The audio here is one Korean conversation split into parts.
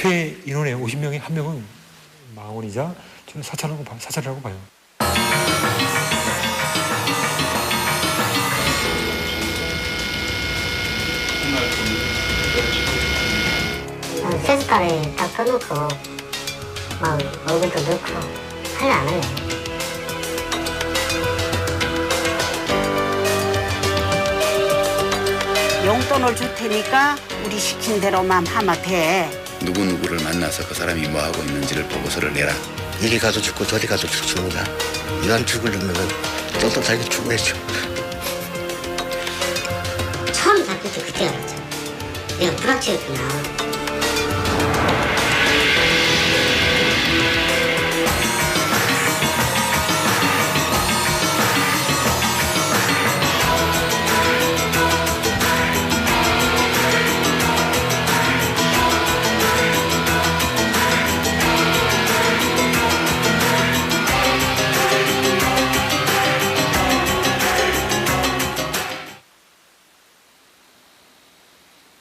국회의원의 50명의 한 명은 망언이자 저는 사찰이라고 봐요. 세숫가루에 딱 떠놓고 막 얼굴도 넣고 할래 안 할래? 용돈을 줄 테니까 우리 시킨 대로만 하면 돼. 누구누구를 만나서 그 사람이 뭐 하고 있는지를 보고서를 내라. 이리 가도 죽고 저리 가도 죽습니다. 이왕 죽으려면 떳떳하게 죽어야죠. 처음 잡힐 때 그때 알았죠. 내가 불확실했구나.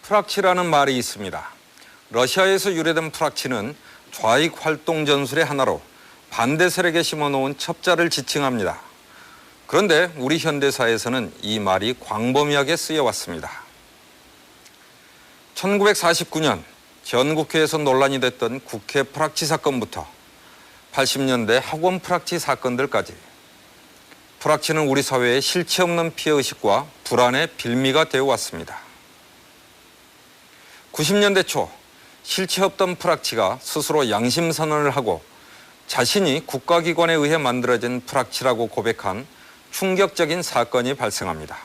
프락치라는 말이 있습니다. 러시아에서 유래된 프락치는 좌익 활동 전술의 하나로 반대 세력에 심어놓은 첩자를 지칭합니다. 그런데 우리 현대사에서는 이 말이 광범위하게 쓰여왔습니다. 1949년 전국회에서 논란이 됐던 국회 프락치 사건부터 80년대 학원 프락치 사건들까지 프락치는 우리 사회의 실체 없는 피해의식과 불안의 빌미가 되어 왔습니다. 90년대 초 실체 없던 프락치가 스스로 양심선언을 하고 자신이 국가기관에 의해 만들어진 프락치라고 고백한 충격적인 사건이 발생합니다.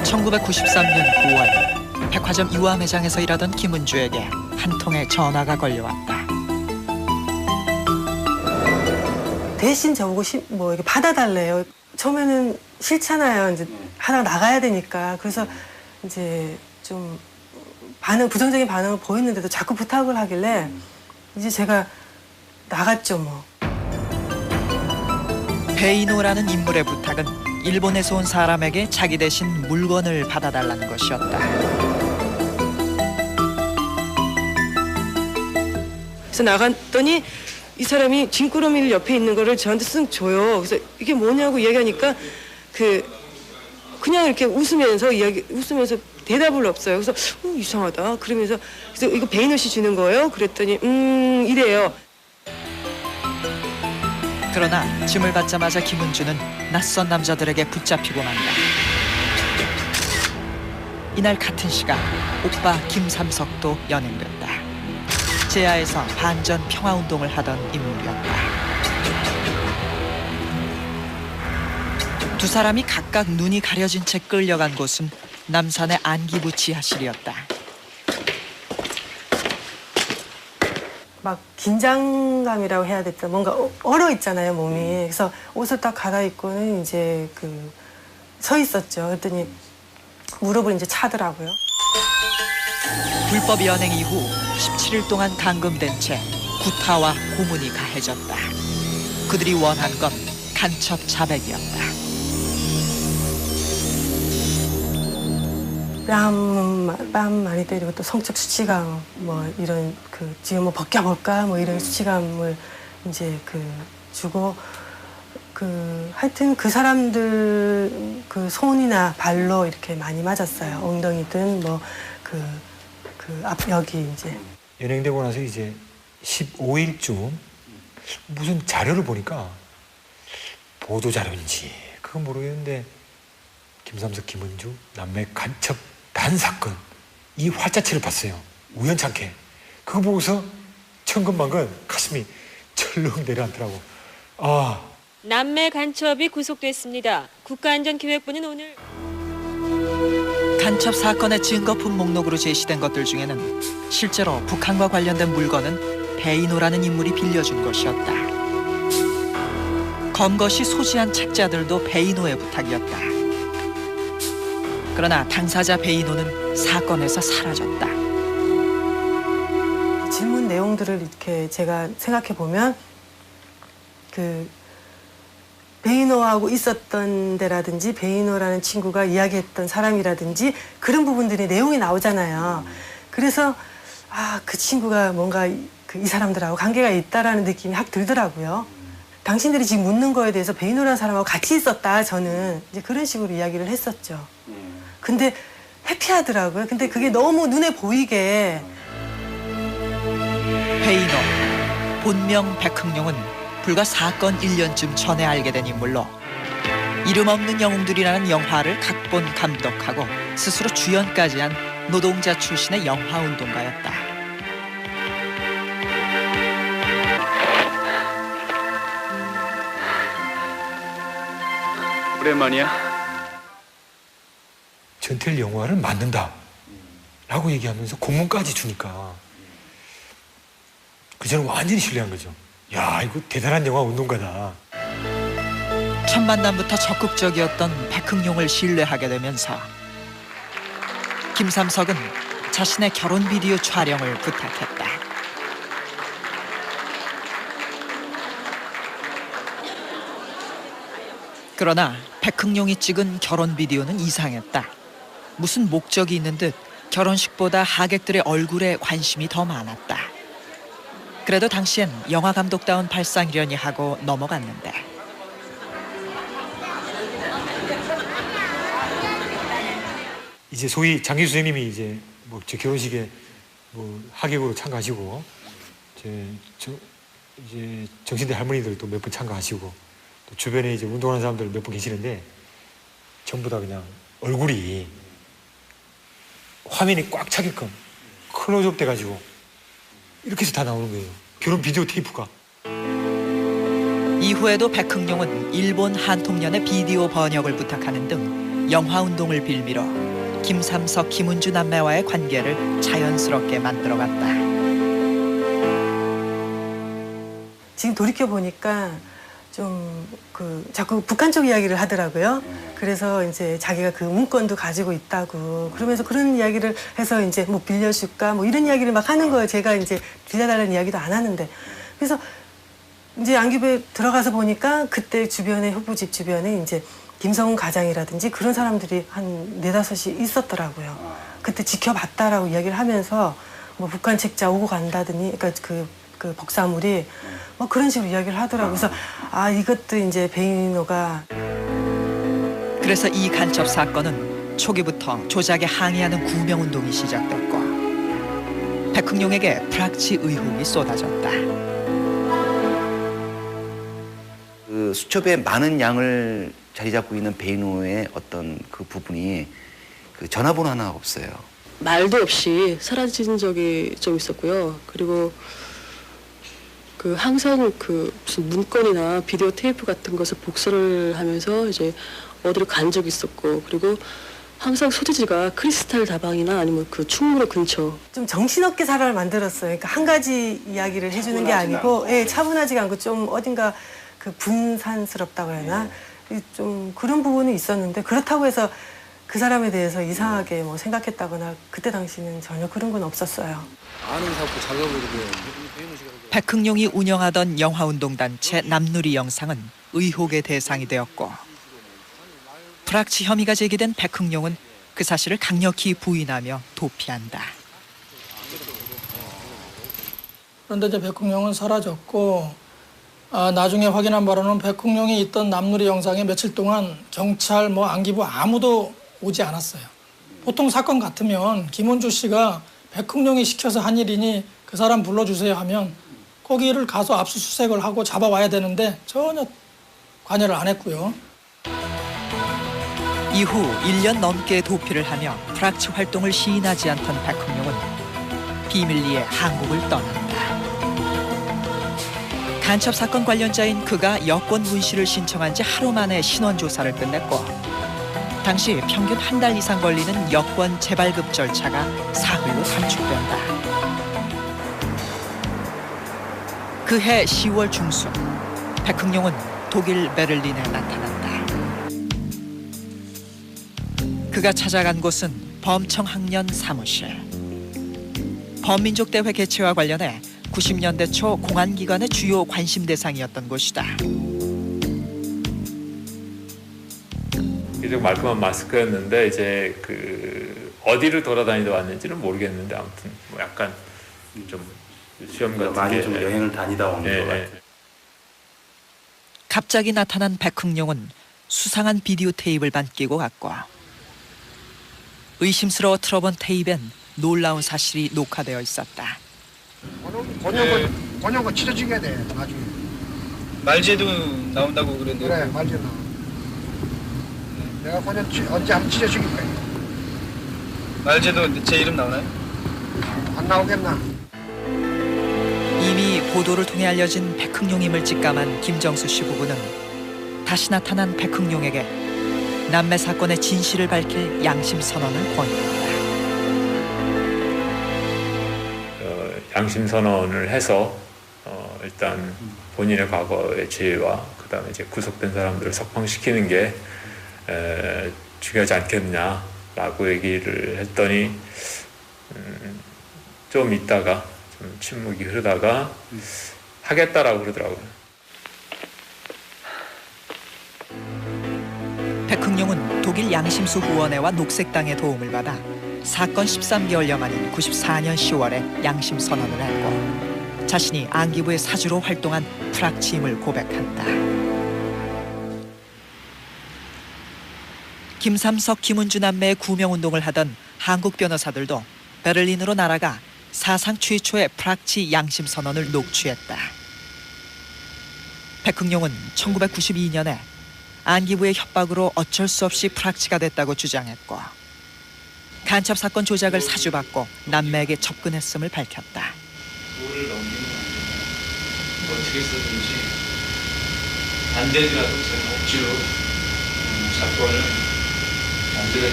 1993년 9월 백화점 이화 매장에서 일하던 김은주에게 한 통의 전화가 걸려왔다. 대신 저보고 뭐 이렇게 받아달래요. 처음에는 싫잖아요. 이제 하나 나가야 되니까. 그래서 이제 좀 부정적인 반응을 보였는데도 자꾸 부탁을 하길래 이제 제가 나갔죠 뭐. 베이노라는 인물의 부탁은 일본에서 온 사람에게 자기 대신 물건을 받아달라는 것이었다. 그래서 나갔더니 이 사람이 짐꾸러미를 옆에 있는 거를 저한테 쓱 줘요. 그래서 이게 뭐냐고 이야기하니까 그냥 이렇게 웃으면서 대답을 없어요. 그래서 이상하다. 그래서 이거 베이너 씨 주는 거예요? 그랬더니 이래요. 그러나 짐을 받자마자 김은주는 낯선 남자들에게 붙잡히고 만다. 이날 같은 시간 오빠 김삼석도 연행됐다. 제야에서 반전 평화운동을 하던 인물이었다. 두 사람이 각각 눈이 가려진 채 끌려간 곳은 남산의 안기부 지하실이었다. 막 긴장감이라고 해야 될까 뭔가 얼어 있잖아요 몸이. 그래서 옷을 딱 갈아입고는 이제 서 있었죠. 그랬더니 무릎을 이제 차더라고요. 불법 연행 이후 17일 동안 감금된 채 구타와 고문이 가해졌다. 그들이 원한 건 간첩 자백이었다. 뺨 많이 때리고 또 성적 수치감 뭐 이런 지금 뭐 벗겨볼까 뭐 이런 수치감을 이제 주고 하여튼 그 사람들 손이나 발로 이렇게 많이 맞았어요. 엉덩이든 뭐 앞 여기 이제 연행되고 나서 이제 15일쯤 무슨 자료를 보니까 보도 자료인지 그건 모르겠는데 김삼석, 김은주 남매 간첩 단사건 이 활자체를 봤어요. 우연찮게. 그거 보고서 천근만근 가슴이 철렁 내려앉더라고. 남매 간첩이 구속됐습니다. 국가안전기획부는 오늘 간첩 사건의 증거품 목록으로 제시된 것들 중에는 실제로 북한과 관련된 물건은 베이노라는 인물이 빌려준 것이었다. 검것이 소지한 책자들도 베이노의 부탁이었다. 그러나 당사자 베이노는 사건에서 사라졌다. 질문 내용들을 이렇게 제가 생각해 보면 베이노하고 있었던 데라든지 베이노라는 친구가 이야기했던 사람이라든지 그런 부분들이 내용이 나오잖아요. 그래서 그 친구가 뭔가 이 사람들하고 관계가 있다라는 느낌이 확 들더라고요. 당신들이 지금 묻는 거에 대해서 베이노라는 사람하고 같이 있었다. 저는 이제 그런 식으로 이야기를 했었죠. 근데 해피하더라고요. 근데 그게 너무 눈에 보이게. 베이노, 본명 백흥룡은 불과 사건 1년쯤 전에 알게 된 인물로 이름 없는 영웅들이라는 영화를 각본 감독하고 스스로 주연까지 한 노동자 출신의 영화운동가였다. 오랜만이야. 전태일 영화를 만든다 라고 얘기하면서 공문까지 주니까 그 저는 완전히 신뢰한 거죠. 야, 이거 대단한 영화 운동가다. 첫 만남부터 적극적이었던 백흥룡을 신뢰하게 되면서 김삼석은 자신의 결혼 비디오 촬영을 부탁했다. 그러나 백흥룡이 찍은 결혼 비디오는 이상했다. 무슨 목적이 있는 듯 결혼식보다 하객들의 얼굴에 관심이 더 많았다. 그래도 당시엔 영화 감독다운 발상이려니 하고 넘어갔는데 이제 소위 장기수 선생님이 이제 뭐 제 결혼식에 뭐 하객으로 참가하시고 이제 정신대 할머니들도 몇 번 참가하시고 또 주변에 이제 운동하는 사람들 몇 분 계시는데 전부 다 그냥 얼굴이 화면이 꽉 차게끔 클로즈업 돼가지고 이렇게 해서 다 나오는 거예요. 결혼 비디오 테이프가. 이후에도 백흥룡은 일본 한통연의 비디오 번역을 부탁하는 등 영화운동을 빌미로 김삼석, 김은주 남매와의 관계를 자연스럽게 만들어갔다. 지금 돌이켜보니까 좀 자꾸 북한 쪽 이야기를 하더라고요. 그래서 이제 자기가 그 문건도 가지고 있다고 그러면서 그런 이야기를 해서 이제 뭐 빌려줄까 뭐 이런 이야기를 막 하는 거예요. 제가 이제 빌려달라는 이야기도 안 하는데. 그래서 이제 안기부에 들어가서 보니까 그때 주변에 효부집 주변에 이제 김성훈 가장이라든지 그런 사람들이 한 4-5이 있었더라고요. 그때 지켜봤다라고 이야기를 하면서 뭐 북한 책자 오고 간다더니 그러니까 그 복사물이 뭐 그런 식으로 이야기를 하더라고요. 그래서 이것도 이제 베이노가. 그래서 이 간첩 사건은 초기부터 조작에 항의하는 구명운동이 시작됐고 백흥룡에게 불확치 의혹이 쏟아졌다. 그 수첩에 많은 양을 자리 잡고 있는 베이노의 어떤 그 부분이 그 전화번호 하나 없어요. 말도 없이 사라진 적이 좀 있었고요. 그리고 항상 무슨 문건이나 비디오 테이프 같은 것을 복사를 하면서 이제 어디로 간 적이 있었고, 그리고 항상 소재지가 크리스탈 다방이나 아니면 그 충무로 근처. 좀 정신없게 사람을 만들었어요. 그러니까 한 가지 이야기를 해주는 게 아니고, 차분하지가 않고 좀 어딘가 분산스럽다고 해야 하나? 좀 그런 부분이 있었는데, 그렇다고 해서 그 사람에 대해서 이상하게 뭐 생각했다거나 그때 당시는 전혀 그런 건 없었어요. 아는 사고 작업을 백흥룡이 운영하던 영화운동단체 남누리 영상은 의혹의 대상이 되었고 불확치 혐의가 제기된 백흥룡은 그 사실을 강력히 부인하며 도피한다. 그런데 이제 백흥룡은 사라졌고 나중에 확인한 바로는 백흥룡이 있던 남누리 영상에 며칠 동안 경찰, 안기부 아무도 오지 않았어요. 보통 사건 같으면 김은주 씨가 백흥룡이 시켜서 한 일이니 그 사람 불러주세요 하면 거기를 가서 압수수색을 하고 잡아와야 되는데 전혀 관여를 안 했고요. 이후 1년 넘게 도피를 하며 불확치 활동을 시인하지 않던 백흥룡은 비밀리에 한국을 떠난다. 간첩 사건 관련자인 그가 여권 문시를 신청한 지 하루 만에 신원 조사를 끝냈고 당시 평균 한 달 이상 걸리는 여권 재발급 절차가 사흘로 단축된다. 그해 10월 중순 백흥룡은 독일 베를린에 나타났다. 그가 찾아간 곳은 범청학년 사무실. 범민족대회 개최와 관련해 90년대 초 공안기관의 주요 관심 대상이었던 곳이다. 비교적 말끔한 마스크였는데 이제 어디를 돌아다니다 왔는지는 모르겠는데 아무튼 약간 좀 시험 같은 많이 게 좀 여행을 다니다 온 것 같아요. 갑자기 나타난 백흥룡은 수상한 비디오 테이프를 끼고 갔고 의심스러워 틀어본 테이프엔 놀라운 사실이 녹화되어 있었다. 번역은 진짜 중요해야 돼 나중에. 말제도 나온다고 그랬는데. 그래 말제 나. 내가 번역 언제 한번 찢어 죽일 거야. 말제도 제 이름 나오나요? 안 나오겠나? 이미 보도를 통해 알려진 백흥룡임을 직감한 김정수 씨 부부는 다시 나타난 백흥룡에게 남매 사건의 진실을 밝힐 양심 선언을 권유했다. 양심 선언을 해서 일단 본인의 과거의 죄와 그다음에 이제 구속된 사람들을 석방시키는 게 중요하지 않겠느냐라고 얘기를 했더니 좀 있다가 좀 침묵이 흐르다가 하겠다라고 그러더라고요. 백흥룡은 독일 양심수 후원회와 녹색당의 도움을 받아 사건 13개월여 만인 94년 10월에 양심 선언을 했고 자신이 안기부의 사주로 활동한 프락치임을 고백한다. 김삼석, 김은주 남매의 구명운동을 하던 한국 변호사들도 베를린으로 날아가 사상 최초의 프락치 양심 선언을 녹취했다. 백흥룡은 1992년에 안기부의 협박으로 어쩔 수 없이 프락치가 됐다고 주장했고 간첩 사건 조작을 사주받고 남매에게 접근했음을 밝혔다. 도를 넘기면 어떻게 해서든지 안 되더라도 제가 억지로 사건을 남들의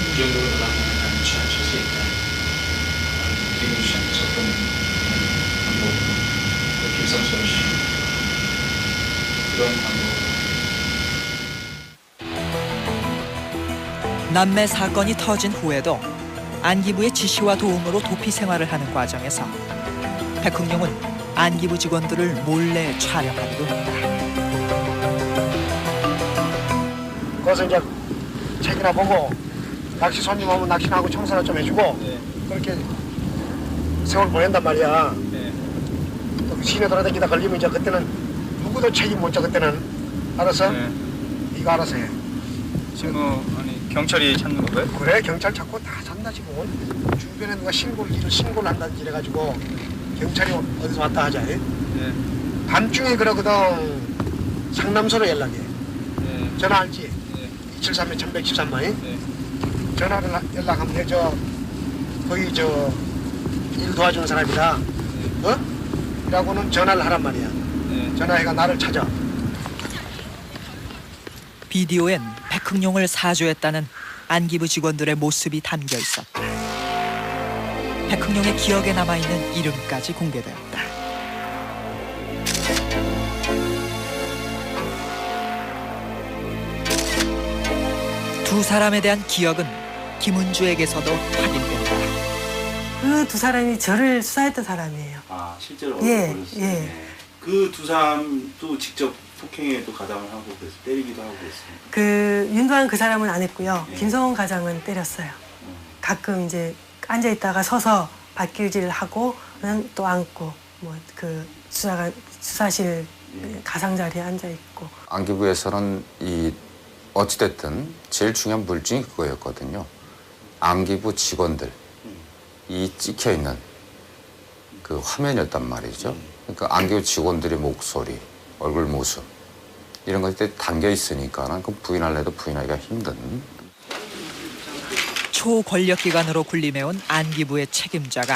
무정으로 나가면 나는 취한 처지에 있다. 김은주한테 접근 방법으로 김삼성 씨 그런 방법으로 남매 사건이 터진 후에도 안기부의 지시와 도움으로 도피 생활을 하는 과정에서 백흥룡은 안기부 직원들을 몰래 촬영하기도 했다. 거기서 이제 책이나 보고 낚시 손님 오면 낚시하고 청소나 좀 해주고 그렇게 세월 보낸단 말이야. 또 시내 돌아다니다 걸리면 이제 그때는 누구도 책임 못 져. 그때는 알았어? 네가 알아서 해. 지금 아니 경찰이 찾는 건가요? 그래 경찰 찾고 다 찾나 지금. 주변에 누가 신고를 한다든지 이래가지고 경찰이 어디서 왔다 하자. 밤중에 그러거든 상남소로 연락해. 전화 알지? 273에 1113만. 전화를 연락하면 돼. 거기 일 도와주는 사람이다. 라고는 전화를 하란 말이야. 전화해가 나를 찾아. 비디오엔 백흥룡을 사주했다는 안기부 직원들의 모습이 담겨 있었다. 백흥룡의 기억에 남아있는 이름까지 공개되었다. 두 사람에 대한 기억은 김은주에게서도 확인된다. 그 두 사람이 저를 수사했던 사람이에요. 아 실제로 예, 보셨어요? 예. 그 두 사람도 직접 폭행에도 가담을 하고 그래서 때리기도 하고 그랬어요. 그 윤도한 그 사람은 안 했고요. 김성원 과장은 때렸어요. 가끔 이제 앉아 있다가 서서 발길질을 하고 또 앉고 뭐 그 수사실 가상 자리에 앉아 있고. 안기부에서는 이 어찌됐든 제일 중요한 물증이 그거였거든요. 안기부 직원들 이 찍혀 있는 그 화면이었단 말이죠. 그러니까 안기부 직원들의 목소리, 얼굴 모습 이런 것들이 담겨 있으니까는 그 부인할래도 부인하기가 힘든. 초권력기관으로 군림해온 안기부의 책임자가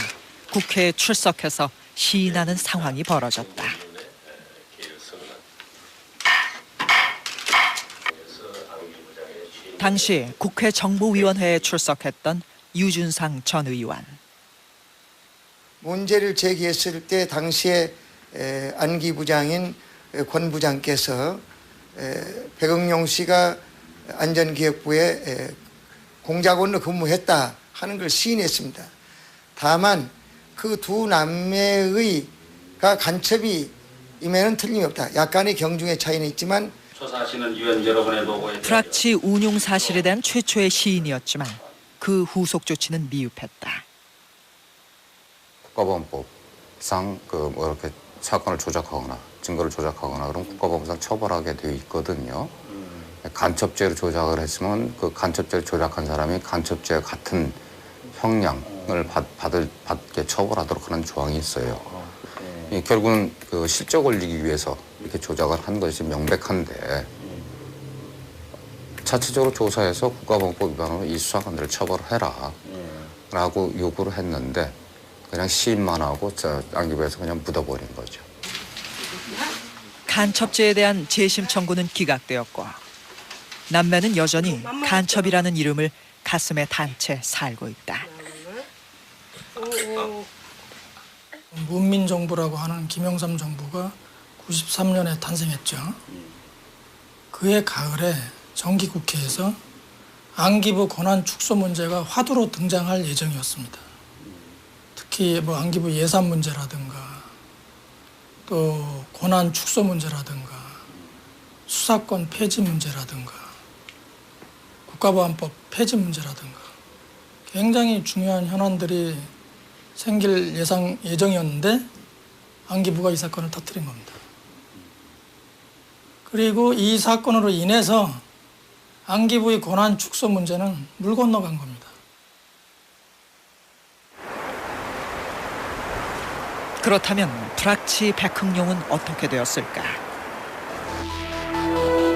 국회에 출석해서 시인하는 상황이 벌어졌다. 당시 국회 정보위원회에 출석했던 유준상 전 의원. 문제를 제기했을 때 당시에 안기부장인 권 부장께서 백흥룡 씨가 안전기획부에 공작원으로 근무했다 하는 걸 시인했습니다. 다만 그 두 남매가 간첩이임에는 틀림이 없다. 약간의 경중의 차이는 있지만 조사하시는 위원 여러분의 노고에 프락치 운용 사실에 대한 최초의 시인이었지만 그 후속 조치는 미흡했다. 국가보안법상 뭐 이렇게 사건을 조작하거나 증거를 조작하거나 그럼 국가보안법상 처벌하게 되어 있거든요. 간첩죄로 조작을 했으면 그 간첩죄를 조작한 사람이 간첩죄와 같은 형량을 받게 처벌하도록 하는 조항이 있어요. 결국은 그 실적 올리기 위해서 이렇게 조작을 한 것이 명백한데 자체적으로 조사해서 국가보안법 위반으로 이 수사관들을 처벌해라 라고 요구를 했는데 그냥 시인만 하고 안기부에서 그냥 묻어버린 거죠. 간첩죄에 대한 재심 청구는 기각되었고 남매는 여전히 간첩이라는 이름을 가슴에 단 채 살고 있다. 문민정부라고 하는 김영삼 정부가 93년에 탄생했죠. 그해 가을에 정기국회에서 안기부 권한 축소 문제가 화두로 등장할 예정이었습니다. 특히 뭐 안기부 예산 문제라든가 또 권한 축소 문제라든가 수사권 폐지 문제라든가 국가보안법 폐지 문제라든가 굉장히 중요한 현안들이 생길 예정이었는데 안기부가 이 사건을 터뜨린 겁니다. 그리고 이 사건으로 인해서 안기부의 권한 축소 문제는 물 건너간 겁니다. 그렇다면 불악치 백흥룡은 어떻게 되었을까?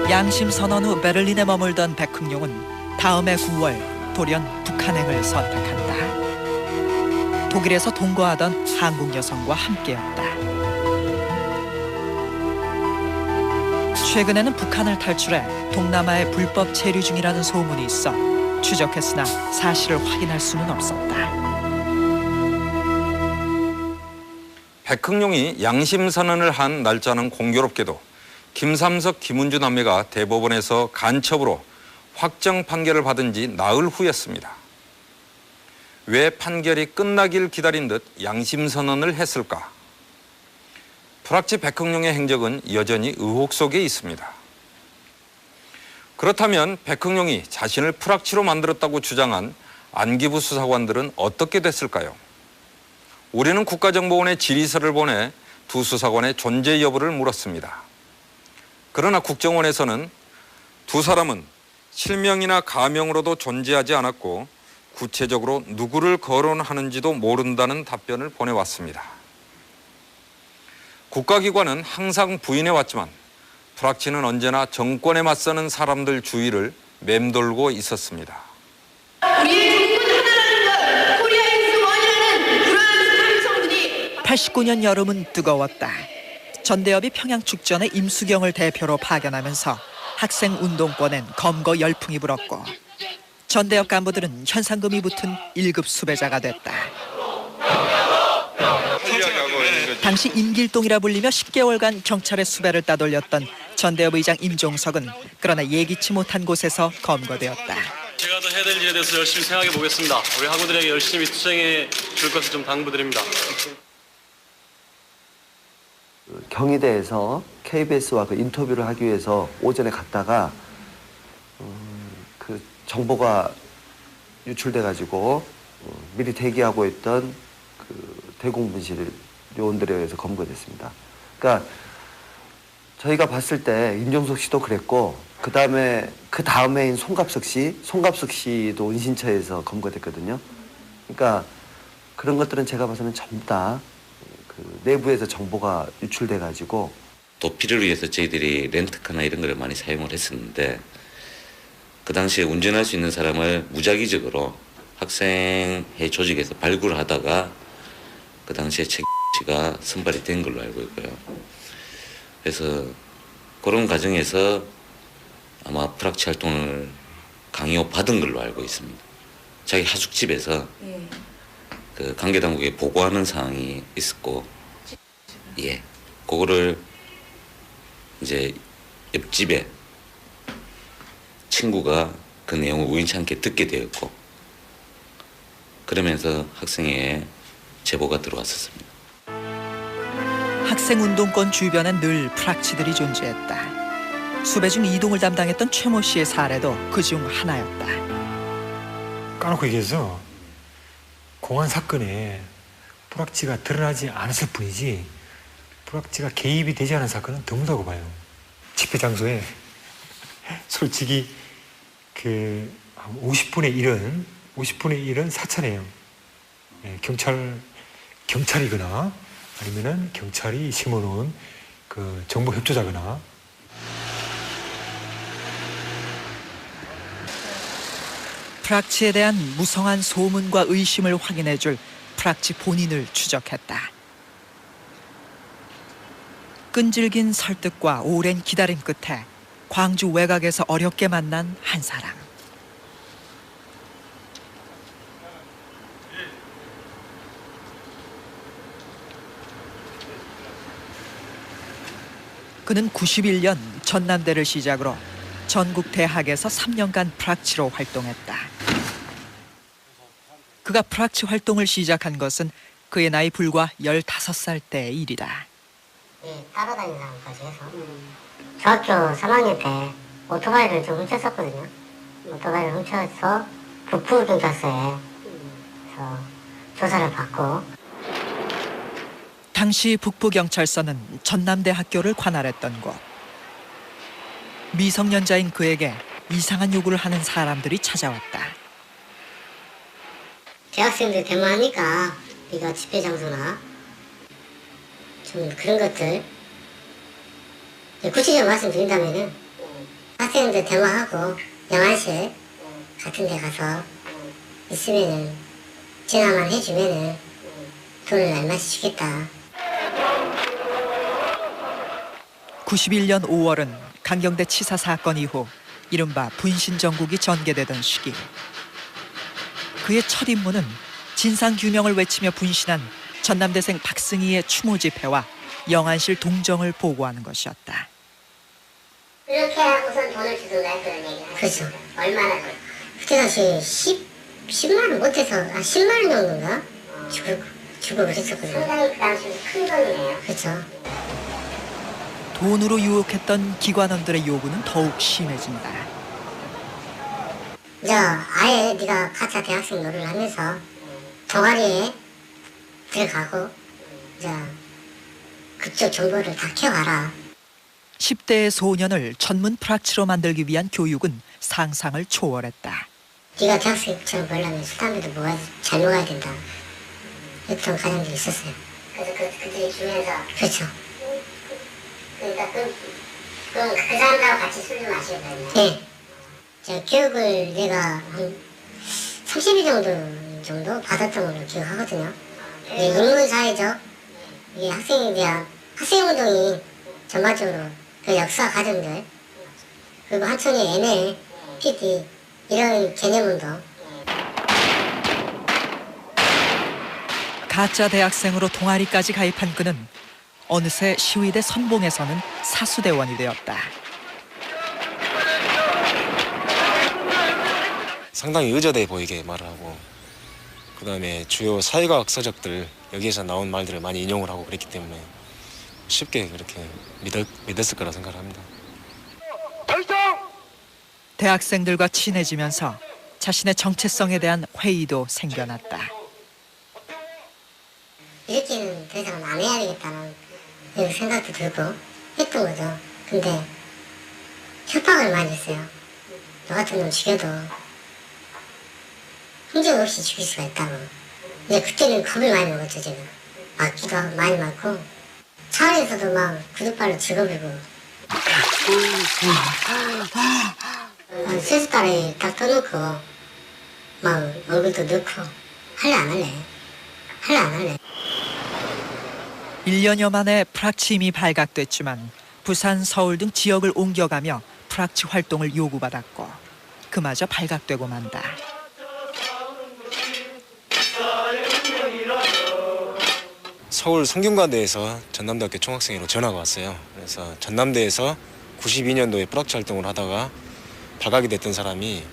양심 선언 후 베를린에 머물던 백흥룡은 다음해 9월 돌연 북한행을 선택한다. 독일에서 동거하던 한국 여성과 함께였다. 최근에는 북한을 탈출해 동남아에 불법 체류 중이라는 소문이 있어 추적했으나 사실을 확인할 수는 없었다. 백흥룡이 양심선언을 한 날짜는 공교롭게도 김삼석, 김은주 남매가 대법원에서 간첩으로 확정 판결을 받은 지 나흘 후였습니다. 왜 판결이 끝나길 기다린 듯 양심선언을 했을까? 불악치 백흥룡의 행적은 여전히 의혹 속에 있습니다. 그렇다면 백흥룡이 자신을 불악치로 만들었다고 주장한 안기부 수사관들은 어떻게 됐을까요? 우리는 국가정보원에 질의서를 보내 두 수사관의 존재 여부를 물었습니다. 그러나 국정원에서는 두 사람은 실명이나 가명으로도 존재하지 않았고 구체적으로 누구를 거론하는지도 모른다는 답변을 보내왔습니다. 국가기관은 항상 부인해왔지만 불악치는 언제나 정권에 맞서는 사람들 주위를 맴돌고 있었습니다. 우리의 국군 하나라는 것, 코리아 이즈 원이라는 불안한 감성들이 89년 여름은 뜨거웠다. 전대협이 평양 축전에 임수경을 대표로 파견하면서 학생 운동권엔 검거 열풍이 불었고 전대협 간부들은 현상금이 붙은 1급 수배자가 됐다. 당시 임길동이라 불리며 10개월간 경찰의 수배를 따돌렸던 전대협 의장 임종석은 그러나 예기치 못한 곳에서 검거되었다. 제가 더 해야 될 일에 대해서 열심히 생각해 보겠습니다. 우리 학우들에게 열심히 투쟁해 줄 것을 좀 당부드립니다. 경희대에서 KBS와 그 인터뷰를 하기 위해서 오전에 갔다가 그 정보가 유출돼가지고 미리 대기하고 있던 그 대공분실 요원들에 의해서 검거됐습니다. 그러니까 저희가 봤을 때 임종석 씨도 그랬고 그 다음에인 송갑석 씨도 은신처에서 검거됐거든요. 그러니까 그런 것들은 제가 봐서는 전부 다 그 내부에서 정보가 유출돼가지고 도피를 위해서 저희들이 렌트카나 이런 걸 많이 사용을 했었는데 그 당시에 운전할 수 있는 사람을 무작위적으로 학생회 조직에서 발굴을 하다가 그 당시에 최 씨가 선발이 된 걸로 알고 있고요. 그래서 그런 과정에서 아마 불악치 활동을 강요 받은 걸로 알고 있습니다. 자기 하숙집에서 그 관계당국에 보고하는 사항이 있었고, 그거를 이제 옆집에 친구가 그 내용을 우연찮게 듣게 되었고, 그러면서 학생회에 제보가 들어왔었습니다. 학생운동권 주변엔 늘 불악치들이 존재했다. 수배 중 이동을 담당했던 최모 씨의 사례도 그중 하나였다. 까놓고 얘기해서 공안 사건에 불확지가 드러나지 않았을 뿐이지 불확지가 개입이 되지 않은 사건은 드물다고 봐요. 집회 장소에 솔직히 그 50분의 1은 사찰이에요. 예, 경찰이거나 아니면은 경찰이 심어놓은 그 정보 협조자거나. 프락치에 대한 무성한 소문과 의심을 확인해줄 프락치 본인을 추적했다. 끈질긴 설득과 오랜 기다림 끝에 광주 외곽에서 어렵게 만난 한 사람. 그는 91년 전남대를 시작으로 전국 대학에서 3년간 프락치로 활동했다. 그가 프락치 활동을 시작한 것은 그의 나이 불과 15살 때의 일이다. 예, 따라다니는 사람까지 해서 중학교 3학년 때 오토바이를 좀 훔쳤었거든요. 오토바이를 훔쳐서 북부경찰서에 조사를 받고. 당시 북부경찰서는 전남대 학교를 관할했던 곳. 미성년자인 그에게 이상한 요구를 하는 사람들이 찾아왔다. 대학생들 데모하니까 네가 집회 장소나 좀 그런 것들 구체적으로 말씀드린다면은 학생들 데모하고 영안실 같은 데 가서 있으면은 전화만 해주면은 돈을 얼마씩 주겠다. 91년 5월은 강경대 치사 사건 이후 이른바 분신정국이 전개되던 시기. 그의 첫 임무는 진상규명을 외치며 분신한 전남대생 박승희의 추모 집회와 영안실 동정을 보고하는 것이었다. 이렇게 하고선 돈을 주던가 그런 얘기를 그렇죠. 얼마나 그때 당시 10만 원 못해서 10만 원 정도인가 주고 그랬었거든요. 상당히 그 당시 큰 돈이네요. 그렇죠. 돈으로 유혹했던 기관원들의 요구는 더욱 심해진다. 이제 아예 네가 가짜 대학생 노릇을 하면서 동아리에 들어가고 이제 그쪽 정보를 다 캐와라. 10대의 소년을 전문 프락치로 만들기 위한 교육은 상상을 초월했다. 네가 대학생처럼 보려면 술, 담배도 잘 먹어야 된다. 했던 가정들이 있었어요. 그래서 그들이 주면서 그렇죠. 그러니까 그 사람들하고 같이 술을 마시거든요. 네. 제가 교육을 내가 한 30일 정도 받았던 걸로 기억하거든요. 네, 인문사회적 이게 학생에 대한 학생운동이 전반적으로 그 역사 과정들 그리고 한촌의 NL, PD 이런 개념운동. 가짜 대학생으로 동아리까지 가입한 그는 어느새 시위대 선봉에서는 사수대원이 되었다. 상당히 의젓해 보이게 말을 하고 그다음에 주요 사회과학 서적들 여기에서 나온 말들을 많이 인용을 하고 그랬기 때문에 쉽게 그렇게 믿었을 거라 생각합니다. 대학생들과 친해지면서 자신의 정체성에 대한 회의도 생겨났다. 이렇게는 더 이상 안 해야 되겠다는 생각도 들고 했던 거죠. 근데 협박을 많이 했어요. 너 같은 놈 죽여도 흔적 없이 죽일 수가 있다고. 근데 그때는 겁을 많이 먹었죠, 제가. 맞기도 많이 맞고 차 안에서도 막 구두발로 죽어버리고 세숫다리 딱 떠놓고 막 얼굴도 넣고 할래 안 할래? 할래 안 할래? 1년여 만에 프락치 임이 발각됐지만 부산, 서울 등 지역을 옮겨가며 프락치 활동을 요구받았고 그마저 발각되고 만다. 서울 성균관대에서 전남대학교 총학생회로 전화가 왔어요. 그래서 전남대에서 92년도에 프락치 활동을 하다가 발각이 됐던 사람이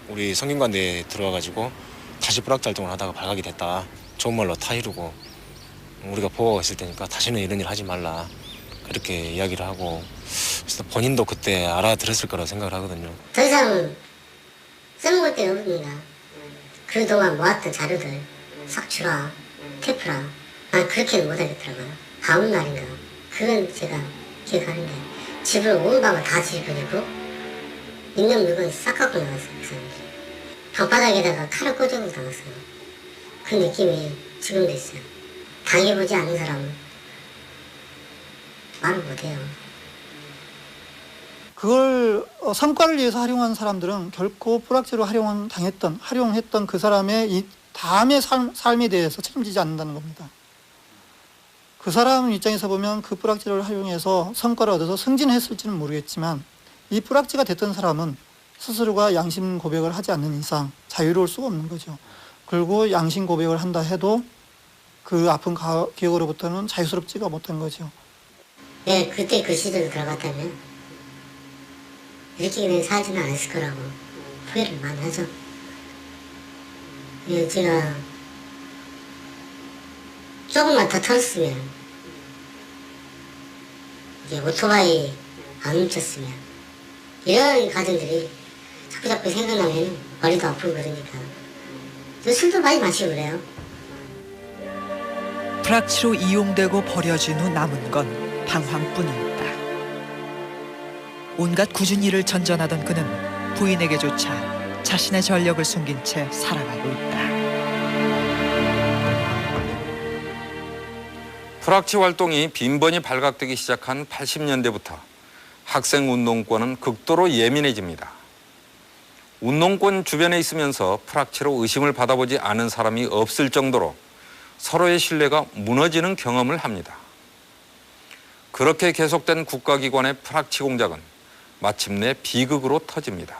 우리 성균관대에 들어와가지고 다시 프락치 활동을 하다가 발각이 됐다. 좋은 말로 타이르고 우리가 보호하고 있을 테니까 다시는 이런 일 하지 말라. 그렇게 이야기를 하고 그래서 본인도 그때 알아들었을 거라고 생각을 하거든요. 더 이상 써먹을 게 없습니다. 그동안 모았던 자료들 싹 주라. 테이프라. 아 그렇게는 못하겠더라고요. 아무 날인가. 그건 제가 기억하는데 집을 온 밤을 다 뒤집어지고 있는 물건 싹 갖고 나갔어요. 그 사람들이. 방바닥에다가 칼을 꽂아서 나갔어요. 그 느낌이 지금도 있어요. 당해보지 않은 사람은 말을 못해요. 그걸 성과를 위해서 활용한 사람들은 결코 불확실로 활용했던 그 사람의 이 다음의 삶에 대해서 책임지지 않는다는 겁니다. 그 사람 입장에서 보면 그 불확실을 활용해서 성과를 얻어서 승진했을지는 모르겠지만 이 불확지가 됐던 사람은 스스로가 양심 고백을 하지 않는 이상 자유로울 수가 없는 거죠. 그리고 양심 고백을 한다 해도 그 아픈 기억으로부터는 자유스럽지가 못한 거죠. 네, 그때 그 시절에 들어갔다면 이렇게 그냥 살지는 않았을 거라고 후회를 많이 하죠. 제가 조금만 더 털었으면, 이제 오토바이 안 훔쳤으면, 이런 가정들이 자꾸 생각나면 머리도 아프고 그러니까. 저 술도 많이 마시고 그래요. 불확치로 이용되고 버려진 후 남은 건 방황뿐이었다. 온갖 굳은 일을 전전하던 그는 부인에게조차 자신의 전력을 숨긴 채 살아가고 있다. 불확치 활동이 빈번히 발각되기 시작한 80년대부터 학생 운동권은 극도로 예민해집니다. 운동권 주변에 있으면서 불확치로 의심을 받아보지 않은 사람이 없을 정도로 서로의 신뢰가 무너지는 경험을 합니다. 그렇게 계속된 국가기관의 불확치 공작은 마침내 비극으로 터집니다.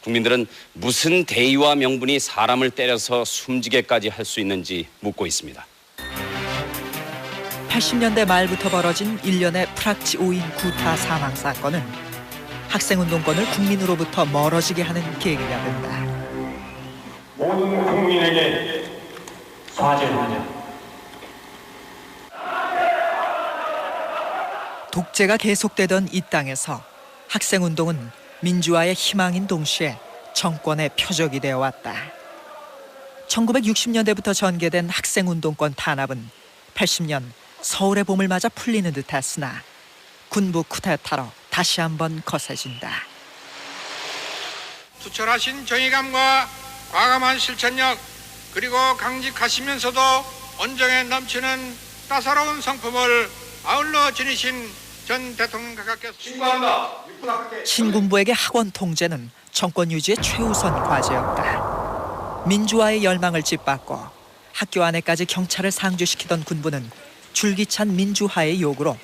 국민들은 무슨 대의와 명분이 사람을 때려서 숨지게까지 할 수 있는지 묻고 있습니다. 80년대 말부터 벌어진 일련의 불확치 5인 구타 사망 사건은 학생운동권을 국민으로부터 멀어지게 하는 계기가 된다. 모든 국민에게 사죄하자. 독재가 계속되던 이 땅에서 학생운동은 민주화의 희망인 동시에 정권의 표적이 되어왔다. 1960년대부터 전개된 학생운동권 탄압은 80년 서울의 봄을 맞아 풀리는 듯했으나 군부 쿠데타로 다시 한번 거세진다. 투철하신 정의감과 과감한 실천력 그리고 강직하시면서도 온정에 넘치는 따사로운 성품을 아울러 지니신 전 대통령 각하께서 신고한다. 신군부에게 학원 통제는 정권 유지의 최우선 과제였다. 민주화의 열망을 짓밟고 학교 안에까지 경찰을 상주시키던 군부는 줄기찬 민주화의 요구로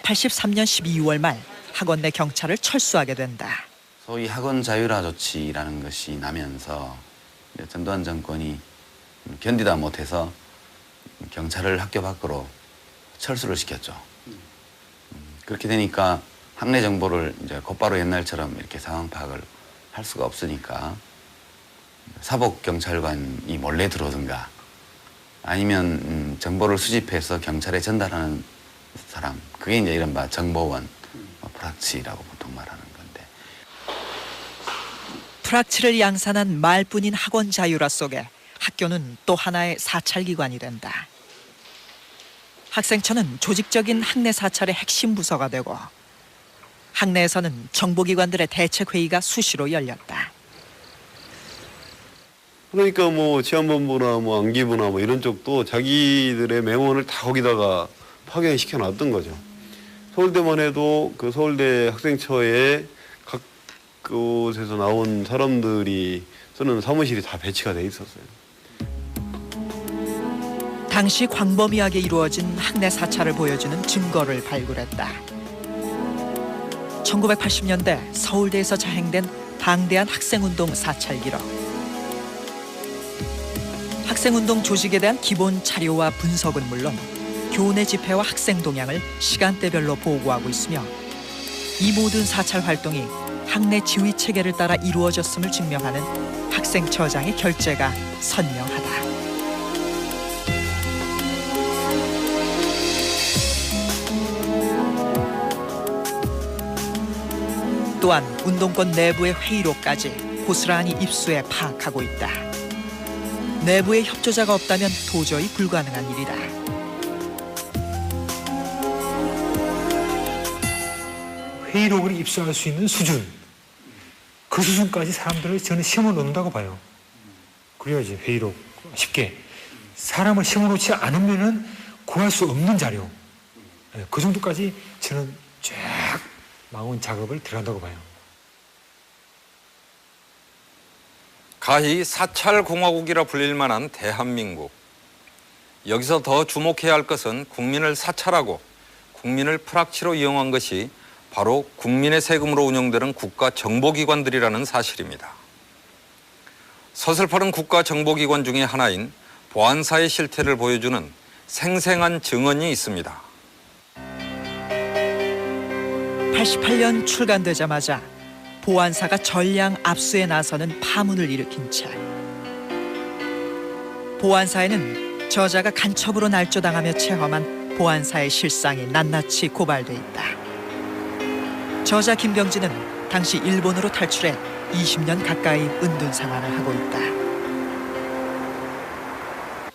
83년 12월 말 학원 내 경찰을 철수하게 된다. 소위 학원 자율화 조치라는 것이 나면서 전두환 정권이 견디다 못해서 경찰을 학교 밖으로 철수를 시켰죠. 그렇게 되니까 학내 정보를 이제 곧바로 옛날처럼 이렇게 상황 파악을 할 수가 없으니까 사복 경찰관이 몰래 들어오든가 아니면 정보를 수집해서 경찰에 전달하는 사람, 그게 이제 이른바 정보원, 불확치라고 보통 말하는 건데. 불확치를 양산한 말뿐인 학원 자율화 속에 학교는 또 하나의 사찰기관이 된다. 학생처는 조직적인 학내 사찰의 핵심 부서가 되고 학내에서는 정보기관들의 대책회의가 수시로 열렸다. 그러니까 뭐 치안본부나 뭐 안기부나 뭐 이런 쪽도 자기들의 명언을 다 거기다가 파견시켜 놨던 거죠. 서울대만 해도 그 서울대 학생처에 각 곳에서 나온 사람들이 쓰는 사무실이 다 배치가 돼 있었어요. 당시 광범위하게 이루어진 학내 사찰을 보여주는 증거를 발굴했다. 1980년대 서울대에서 자행된 방대한 학생운동 사찰 기록. 학생운동 조직에 대한 기본 자료와 분석은 물론 교내 집회와 학생 동향을 시간대별로 보고하고 있으며 이 모든 사찰 활동이 학내 지휘 체계를 따라 이루어졌음을 증명하는 학생처장의 결재가 선명하다. 또한 운동권 내부의 회의록까지 고스란히 입수해 파악하고 있다. 내부에 협조자가 없다면 도저히 불가능한 일이다. 회의록을 입수할 수 있는 수준, 그 수준까지 사람들을 저는 시험을 놓는다고 봐요. 그래야지 회의록 쉽게. 사람을 시험을 놓지 않으면은 구할 수 없는 자료, 그 정도까지 저는 쫙 망원 작업을 들어간다고 봐요. 가히 사찰공화국이라 불릴 만한 대한민국. 여기서 더 주목해야 할 것은 국민을 사찰하고 국민을 프락치로 이용한 것이 바로 국민의 세금으로 운영되는 국가정보기관들이라는 사실입니다. 서슬퍼른 국가정보기관 중에 하나인 보안사의 실태를 보여주는 생생한 증언이 있습니다. 88년 출간되자마자 보안사가 전량 압수에 나서는 파문을 일으킨 책. 보안사에는 저자가 간첩으로 날조당하며 체험한 보안사의 실상이 낱낱이 고발돼 있다. 저자 김병진은 당시 일본으로 탈출해 20년 가까이 은둔 생활을 하고 있다.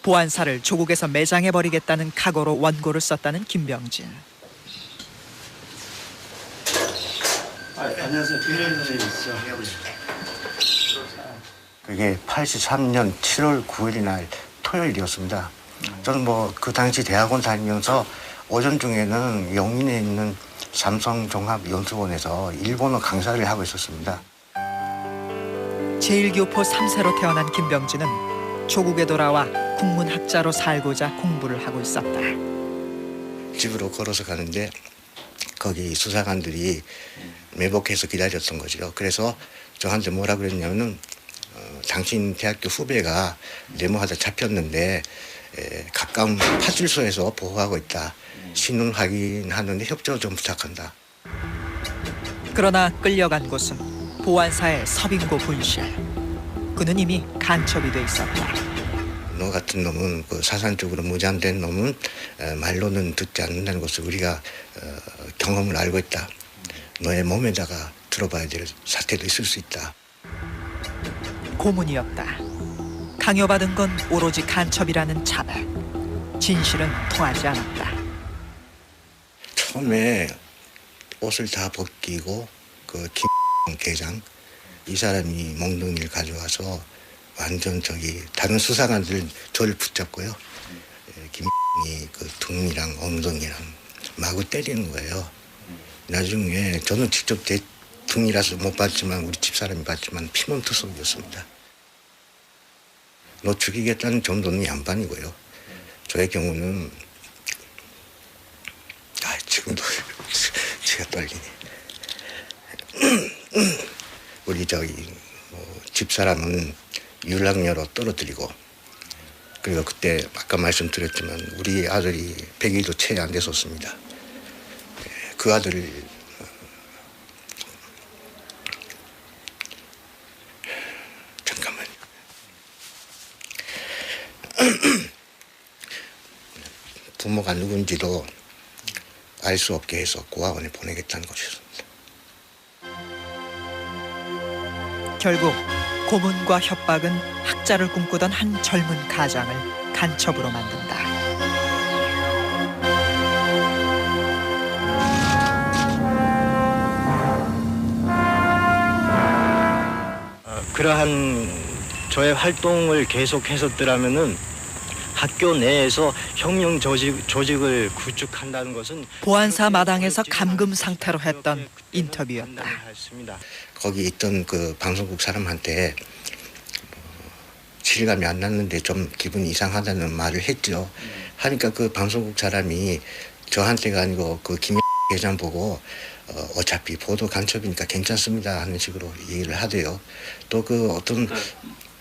보안사를 조국에서 매장해버리겠다는 각오로 원고를 썼다는 김병진. 안녕하세요. 김병진 선생님이시죠? 그게 83년 7월 9일 날 토요일이었습니다. 저는 뭐 그 당시 대학원 다니면서 오전 중에는 용인에 있는 삼성종합연수원에서 일본어 강사를 하고 있었습니다. 제1교포 3세로 태어난 김병진은 조국에 돌아와 국문학자로 살고자 공부를 하고 있었다. 집으로 걸어서 가는데 거기 수사관들이 매복해서 기다렸던 거죠. 그래서 저한테 뭐라 그랬냐면은 당신 대학교 후배가 내모하다 잡혔는데 가까운 파출소에서 보호하고 있다. 신원 확인하는데 협조 좀 부탁한다. 그러나 끌려간 곳은 보안사의 서빙고 분실. 그는 이미 간첩이 돼 있었다. 너 같은 놈은 그 사산적으로 무장된 놈은 말로는 듣지 않는다는 것을 우리가 경험을 알고 있다. 너의 몸에다가 들어봐야 될 사태도 있을 수 있다. 고문이었다. 강요받은 건 오로지 간첩이라는 자백. 진실은 통하지 않았다. 처음에 옷을 다 벗기고 그 김 계장 이 사람이 몽둥이를 가져와서 완전 다른 수사관들 저를 붙잡고요. 김이 그 등이랑 엉덩이랑 마구 때리는 거예요. 나중에 저는 직접 제 등이라서 못 봤지만 우리 집사람이 봤지만 피문투성이었습니다. 너 죽이겠다는 정도는 양반이고요. 저의 경우는 지금도 제가 떨리네. 우리 집사람은 윤락녀로 떨어뜨리고 그리고 그때 아까 말씀드렸지만 우리 아들이 100일도 채 안 됐었습니다. 그 아들을 잠깐만요. 부모가 누군지도 알 수 없게 해서 고아원에 보내겠다는 것이었습니다. 결국 고문과 협박은 학자를 꿈꾸던 한 젊은 가장을 간첩으로 만든다. 그러한 저의 활동을 계속했었더라면은 학교 내에서 혁명 조직을 구축한다는 것은 보안사 마당에서 감금 상태로 했던 인터뷰였다. 거기 있던 그 방송국 사람한테 실감이 안 났는데 좀 기분이 이상하다는 말을 했죠. 하니까 그 방송국 사람이 저한테가 아니고 그 김 회장 보고 어차피 보도 간첩이니까 괜찮습니다 하는 식으로 얘기를 하대요. 또 그 어떤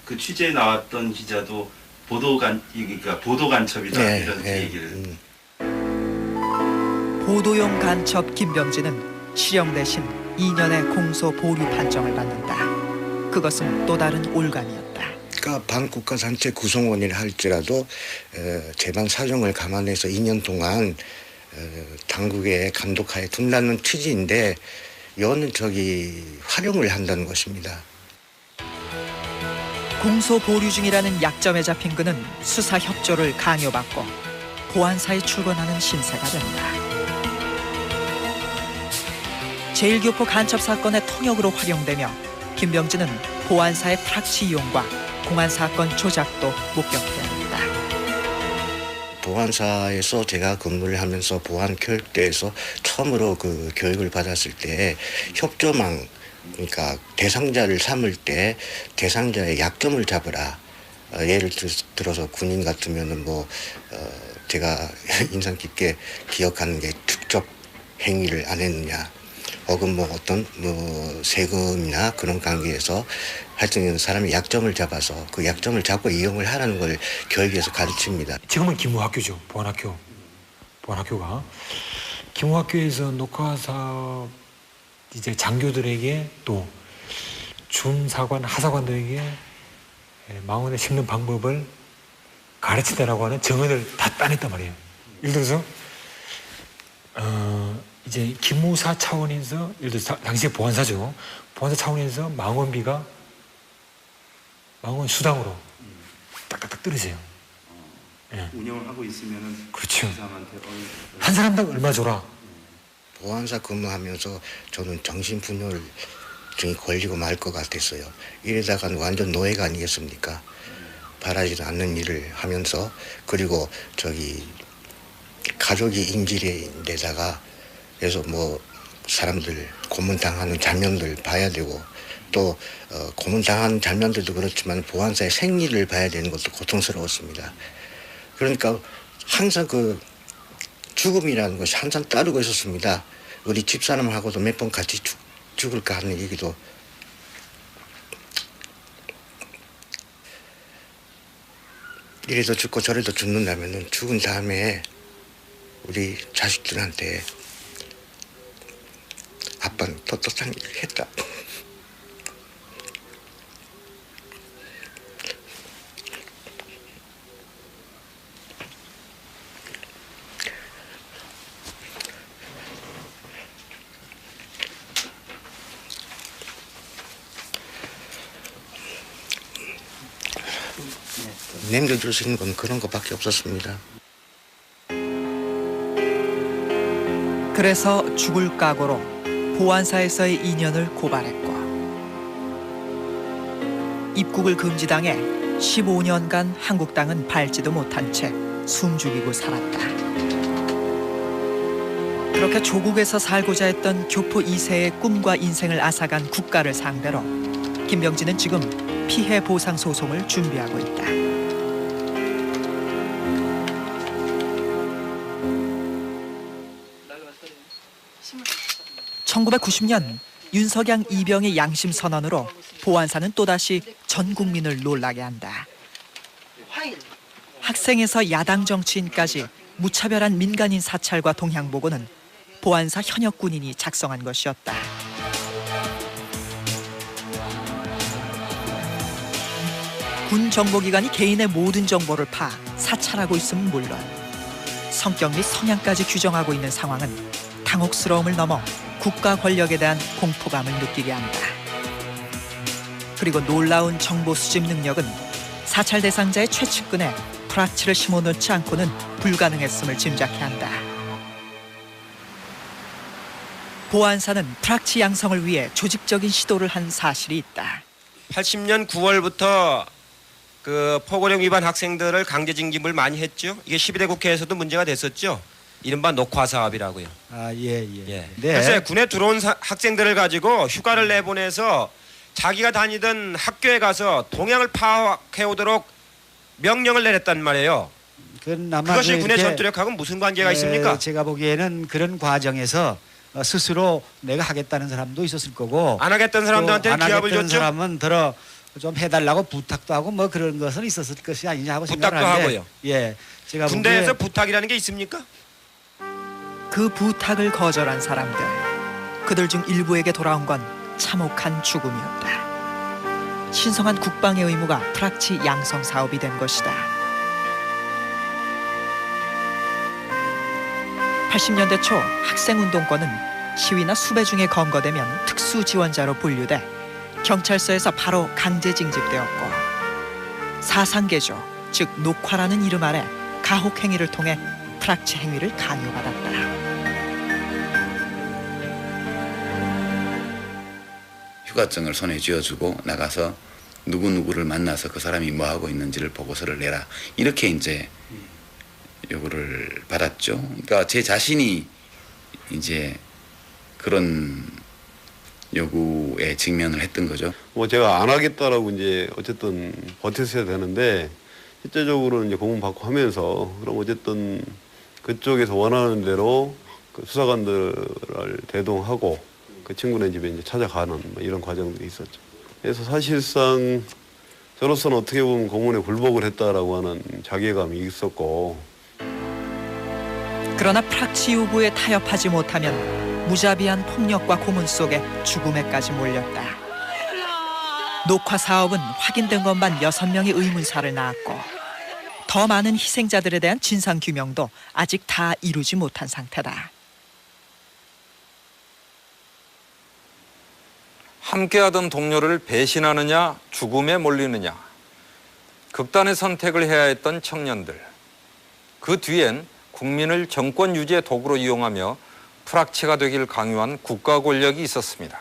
그 취재에 나왔던 기자도 보도 간첩이다 네, 이런 네, 얘기를. 보도용 간첩 김병진은 실형 대신 2년의 공소 보류 판정을 받는다. 그것은 또 다른 올감이었다. 그러니까 반국가단체 구성원이라 할지라도 재반 사정을 감안해서 2년 동안 당국의 감독하에 둔다는 취지인데 이거는 활용을 한다는 것입니다. 공소 보류 중이라는 약점에 잡힌 그는 수사 협조를 강요받고 보안사에 출근하는 신세가 된다. 제1교포 간첩 사건의 통역으로 활용되며 김병진은 보안사의 프락치 이용과 공안 사건 조작도 목격했다. 보안사에서 제가 근무를 하면서 보안 교육대에서 처음으로 그 교육을 받았을 때 협조망, 그러니까 대상자를 삼을 때 대상자의 약점을 잡으라. 예를 들어서 군인 같으면은 제가 인상 깊게 기억하는 게 축적 행위를 안 했느냐, 혹은 어떤 세금이나 그런 관계에서 하여튼 사람이 약점을 잡아서 그 약점을 잡고 이용을 하라는 걸 교육에서 가르칩니다. 지금은 기무학교죠. 보안학교가 기무학교에서 녹화사업 이제 장교들에게 또 준사관, 하사관들에게 망원에 심는 방법을 가르치다라고 하는 정언을 다 따냈단 말이에요. 예를 들어서 이제 기무사 차원에서, 예를 들어서 당시에 보안사죠. 보안사 차원에서 망원비가 망원 수당으로 딱딱딱 떨어져요. 운영을 하고 있으면은 그렇죠. 부상한테 한 사람당 얼마 줘라. 보안사 근무하면서 저는 정신분열증이 걸리고 말 것 같았어요. 이러다가는 완전 노예가 아니겠습니까? 바라지도 않는 일을 하면서, 그리고 가족이 인질인데다가 그래서 사람들 고문당하는 장면들 봐야 되고, 또 고문당하는 장면들도 그렇지만 보안사의 생리를 봐야 되는 것도 고통스러웠습니다. 그러니까 항상 죽음이라는 것이 항상 따르고 있었습니다. 우리 집사람하고도 몇 번 같이 죽을까 하는 얘기도. 이래도 죽고 저래도 죽는다면은 죽은 다음에 우리 자식들한테 아빠는 떳떳한 일을 했다. 남겨줄 수 있는 건 그런 것밖에 없었습니다. 그래서 죽을 각오로 보안사에서의 인연을 고발했고, 입국을 금지당해 15년간 한국 땅은 밟지도 못한 채 숨죽이고 살았다. 그렇게 조국에서 살고자 했던 교포 2세의 꿈과 인생을 앗아간 국가를 상대로 김병진은 지금 피해 보상 소송을 준비하고 있다. 1990년 윤석양 이병의 양심 선언으로 보안사는 또다시 전 국민을 놀라게 한다. 학생에서 야당 정치인까지 무차별한 민간인 사찰과 동향보고는 보안사 현역 군인이 작성한 것이었다. 군 정보기관이 개인의 모든 정보를 파 사찰하고 있음은 물론 성격 및 성향까지 규정하고 있는 상황은 당혹스러움을 넘어 국가 권력에 대한 공포감을 느끼게 한다. 그리고 놀라운 정보 수집 능력은 사찰 대상자의 최측근에 프락치를 심어놓지 않고는 불가능했음을 짐작케 한다. 보안사는 프락치 양성을 위해 조직적인 시도를 한 사실이 있다. 80년 9월부터 포고령 위반 학생들을 강제 징집을 많이 했죠. 이게 12대 국회에서도 문제가 됐었죠. 이른바 녹화 사업이라고요. 네. 그래서 군에 들어온 학생들을 가지고 휴가를 내보내서 자기가 다니던 학교에 가서 동향을 파악해 오도록 명령을 내렸단 말이에요. 그것이 군의 전투력하고는 무슨 관계가 있습니까? 제가 보기에는 그런 과정에서 스스로 내가 하겠다는 사람도 있었을 거고, 안 하겠다는 사람들한테는 기합을 줬죠. 안 하겠다는 사람은 좀 해달라고 부탁도 하고 그런 것은 있었을 것이 아니냐 하고 부탁도 생각하는데, 하고요. 제가 군대에서 부탁이라는 게 있습니까? 그 부탁을 거절한 사람들, 그들 중 일부에게 돌아온 건 참혹한 죽음이었다. 신성한 국방의 의무가 프락치 양성 사업이 된 것이다. 80년대 초 학생운동권은 시위나 수배 중에 검거되면 특수지원자로 분류돼 경찰서에서 바로 강제 징집되었고, 사상개조, 즉 녹화라는 이름 아래 가혹 행위를 통해 프락치 행위를 강요받았다. 휴가증을 손에 쥐어주고 나가서 누구누구를 만나서 그 사람이 뭐 하고 있는지를 보고서를 내라. 이렇게 이제 요구를 받았죠. 그러니까 제 자신이 이제 그런 요구에 직면을 했던 거죠. 뭐 제가 안 하겠다라고 이제 어쨌든 버텼어야 되는데 실제적으로 이제 고문 받고 하면서 그럼 어쨌든 그쪽에서 원하는 대로 그 수사관들을 대동하고 그 친구네 집에 이제 찾아가는 뭐 이런 과정들이 있었죠. 그래서 사실상 저로서는 어떻게 보면 고문에 굴복을 했다라고 하는 자괴감이 있었고. 그러나 프락치 요구에 타협하지 못하면 무자비한 폭력과 고문 속에 죽음에까지 몰렸다. 녹화 사업은 확인된 것만 6명의 의문사를 낳았고 더 많은 희생자들에 대한 진상규명도 아직 다 이루지 못한 상태다. 함께하던 동료를 배신하느냐 죽음에 몰리느냐 극단의 선택을 해야 했던 청년들. 그 뒤엔 국민을 정권 유지의 도구로 이용하며 프락치가 되길 강요한 국가 권력이 있었습니다.